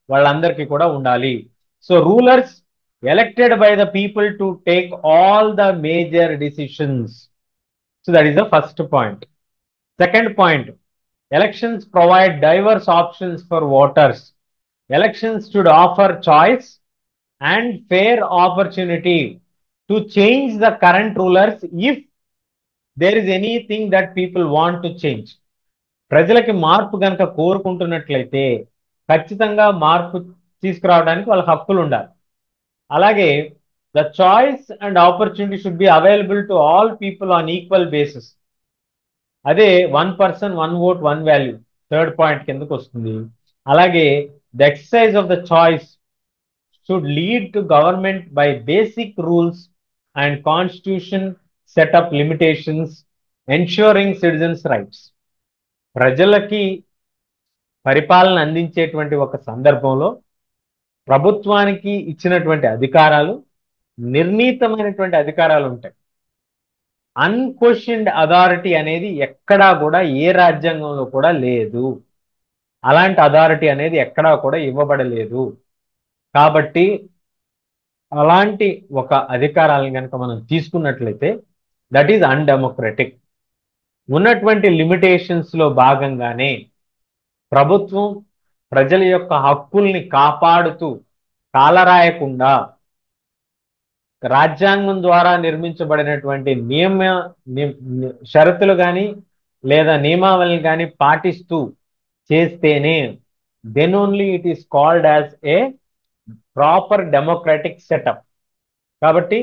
వాళ్ళందరికీ కూడా ఉండాలి. So rulers elected by the people to take all the major decisions. So that is the first point. Second point, elections provide diverse options for voters. Elections should offer choice and fair opportunity to change the current rulers if there is anything that people want to change. ప్రజలకి మార్పు గనక కోరుకుంటున్నట్లయితే ఖచ్చితంగా మార్పు తీసుకురావడానికి వాళ్ళ హక్కులు ఉండాలి. అలాగే the choice and opportunity should be available to all people on equal basis. అదే one person one vote one value third point కిందకు వస్తుంది. అలాగే the exercise of the choice should lead to government by basic rules and constitution set up limitations ensuring citizens rights. ప్రజలకి పరిపాలన అందించేటువంటి ఒక సందర్భంలో ప్రభుత్వానికి ఇచ్చినటువంటి అధికారాలు నిర్ణీతమైనటువంటి అధికారాలు ఉంటాయి. అన్క్వశ్చన్డ్ అథారిటీ అనేది ఎక్కడా కూడా ఏ రాజ్యాంగంలో కూడా లేదు. అలాంటి అథారిటీ అనేది ఎక్కడా కూడా ఇవ్వబడలేదు. కాబట్టి అలాంటి ఒక అధికారాలను కనుక మనం తీసుకున్నట్లయితే దట్ ఈజ్ అన్డెమోక్రటిక్. ఉన్నటువంటి లిమిటేషన్స్ లో భాగంగానే ప్రభుత్వం ప్రజల యొక్క హక్కుల్ని కాపాడుతూ కాలరాయకుండా రాజ్యాంగం ద్వారా నిర్మించబడినటువంటి షరతులు కానీ లేదా నియమావళిని కానీ పాటిస్తూ చేస్తేనే then only it is called as a proper democratic setup. కాబట్టి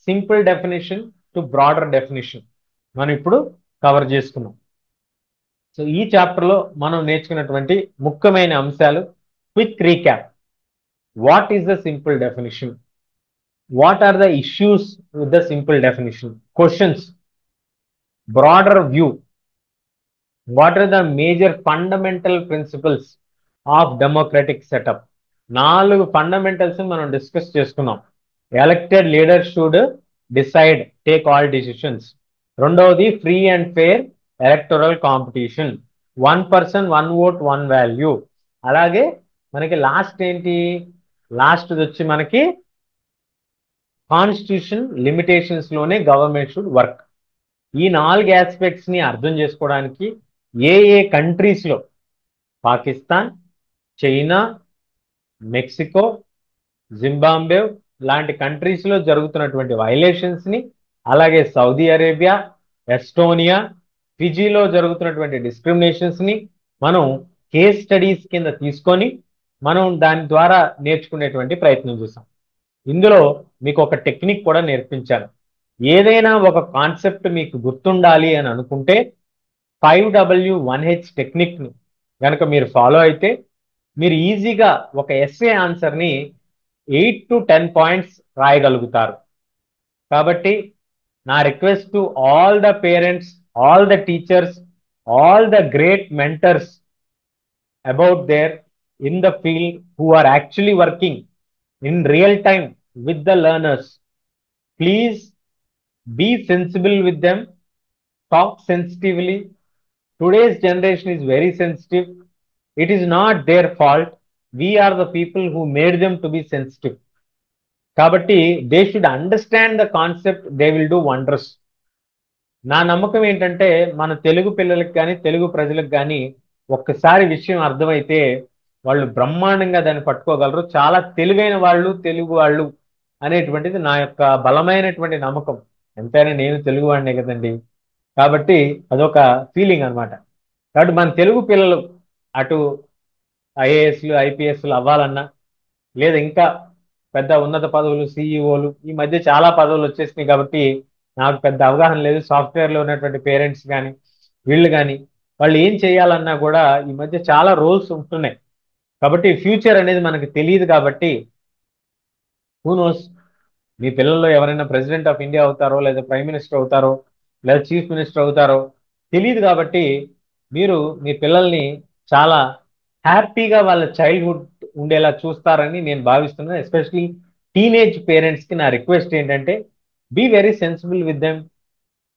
simple definition to broader definition మనం ఇప్పుడు కవర్ చేసుకున్నాం. సో ఈ చాప్టర్లో మనం నేర్చుకున్నటువంటి ముఖ్యమైన అంశాలు quick recap. What is the simple definition? What are the issues with the simple definition? Questions, broader view, what are the major fundamental principles of democratic setup? 4 fundamentals మనం డిస్కస్ చేసుకున్నాం. Elected leader should decide, take all decisions. రెండవది free and fair electoral competition, one person one vote one value. అలాగే మనకి last ఏంటి? Last వచ్చి మనకి constitution limitations లోనే government should work. ఈ 4 ఆస్పెక్ట్స్ ని అర్థం చేసుకోవడానికి ఏ కంట్రీస్ లో, పాకిస్తాన్, చైనా, మెక్సికో, జింబాబ్వే లాంటి కంట్రీస్ లో జరుగుతున్నటువంటి వైలేషన్స్ ని, అలాగే సౌదీ అరేబియా, ఎస్టోనియా, ఫిజీలో జరుగుతున్నటువంటి డిస్క్రిమినేషన్స్ ని మనం కేస్ స్టడీస్ కింద తీసుకొని మనం దాని ద్వారా నేర్చుకునేటువంటి ప్రయత్నం చేశాం. ఇందులో మీకు ఒక టెక్నిక్ కూడా నేర్పించాను. ఏదైనా ఒక కాన్సెప్ట్ మీకు గుర్తుండాలి అని అనుకుంటే 5W1H టెక్నిక్ ని కనుక మీరు ఫాలో అయితే మీరు ఈజీగా ఒక ఎస్ఏ ఆన్సర్ని 8 to 10 పాయింట్స్ రాయగలుగుతారు. కాబట్టి నా request to all the parents, all the teachers, all the great mentors about there in the field who are actually working in real time with the learners, please be sensible with them, talk sensitively. Today's generation is very sensitive. It is not their fault. We are the people who made them to be sensitive. Kabatti they should understand the concept, they will do wonders. నా నమ్మకం ఏంటంటే మన తెలుగు పిల్లలకు కానీ తెలుగు ప్రజలకు కానీ ఒక్కసారి విషయం అర్థమైతే వాళ్ళు బ్రహ్మాండంగా దాన్ని పట్టుకోగలరు. చాలా తెలివైన వాళ్ళు తెలుగు వాళ్ళు అనేటువంటిది నా యొక్క బలమైనటువంటి నమ్మకం. ఎంతైనా నేను తెలుగు వాడినే కదండి, కాబట్టి అదొక ఫీలింగ్ అనమాట. కాబట్టి మన తెలుగు పిల్లలు అటు ఐఏఎస్లు ఐపీఎస్లు అవ్వాలన్నా, లేదా ఇంకా పెద్ద ఉన్నత పదవులు, సిఇఓలు, ఈ మధ్య చాలా పదవులు వచ్చేసినాయి కాబట్టి నాకు పెద్ద అవగాహన లేదు. సాఫ్ట్వేర్లో ఉన్నటువంటి పేరెంట్స్ కానీ వీళ్ళు కానీ వాళ్ళు ఏం చేయాలన్నా కూడా ఈ మధ్య చాలా రోల్స్ ఉంటున్నాయి. కాబట్టి ఫ్యూచర్ అనేది మనకు తెలియదు. కాబట్టి హూ నోస్, మీ పిల్లల్లో ఎవరైనా ప్రెసిడెంట్ ఆఫ్ ఇండియా అవుతారో, లేదా ప్రైమ్ మినిస్టర్ అవుతారో, లేదా చీఫ్ మినిస్టర్ అవుతారో తెలియదు. కాబట్టి మీరు మీ పిల్లల్ని చాలా హ్యాపీగా వాళ్ళ చైల్డ్హుడ్ ఉండేలా చూస్తారని నేను భావిస్తున్నాను. ఎస్పెషలీ టీనేజ్ పేరెంట్స్కి నా రిక్వెస్ట్ ఏంటంటే be very sensible with them,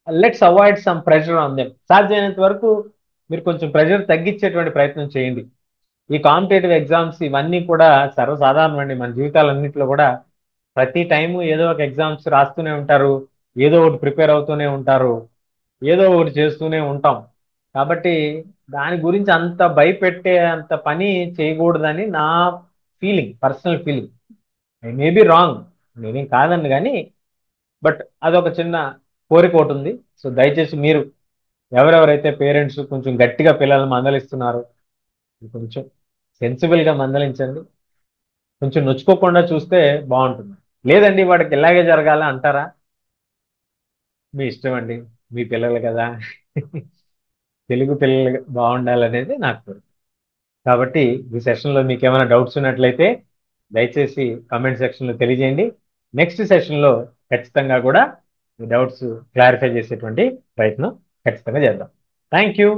let's avoid some pressure on them. సాధ్యమైనంత వరకు మీరు కొంచెం ప్రెషర్ తగ్గించేటువంటి ప్రయత్నం చేయండి. ఈ కాంపిటేటివ్ ఎగ్జామ్స్ ఇవన్నీ కూడా సర్వసాధారణం అండి. మన జీవితాలన్నింటిలో కూడా ప్రతి టైము ఏదో ఒక ఎగ్జామ్స్ రాస్తూనే ఉంటారు, ఏదో ఒకటి ప్రిపేర్ అవుతూనే ఉంటారు, ఏదో ఒకటి చేస్తూనే ఉంటాం. కాబట్టి దాని గురించి అంత భయపెట్టే అంత పని చేయకూడదని నా feeling, personal feeling. I may be wrong, నేనేం కాదండి, కానీ బట్ అదొక చిన్న కోరిక ఒకటి ఉంది. సో దయచేసి మీరు ఎవరెవరైతే పేరెంట్స్ కొంచెం గట్టిగా పిల్లల్ని మందలిస్తున్నారో కొంచెం సెన్సిబుల్గా మందలించండి. కొంచెం నొచ్చుకోకుండా చూస్తే బాగుంటుంది. లేదండి వాడికి ఇలాగే జరగాల అంటారా, మీ ఇష్టం అండి, మీ పిల్లలు కదా. తెలుగు పిల్లలు బాగుండాలనేది నాకు కోరిక. కాబట్టి ఈ సెషన్లో మీకు ఏమైనా డౌట్స్ ఉన్నట్లయితే దయచేసి కామెంట్ సెక్షన్లో తెలియజేయండి. నెక్స్ట్ సెషన్లో ఖచ్చితంగా కూడా మీ డౌట్స్ క్లారిఫై చేసేటువంటి ప్రయత్నం ఖచ్చితంగా చేద్దాం. Thank you.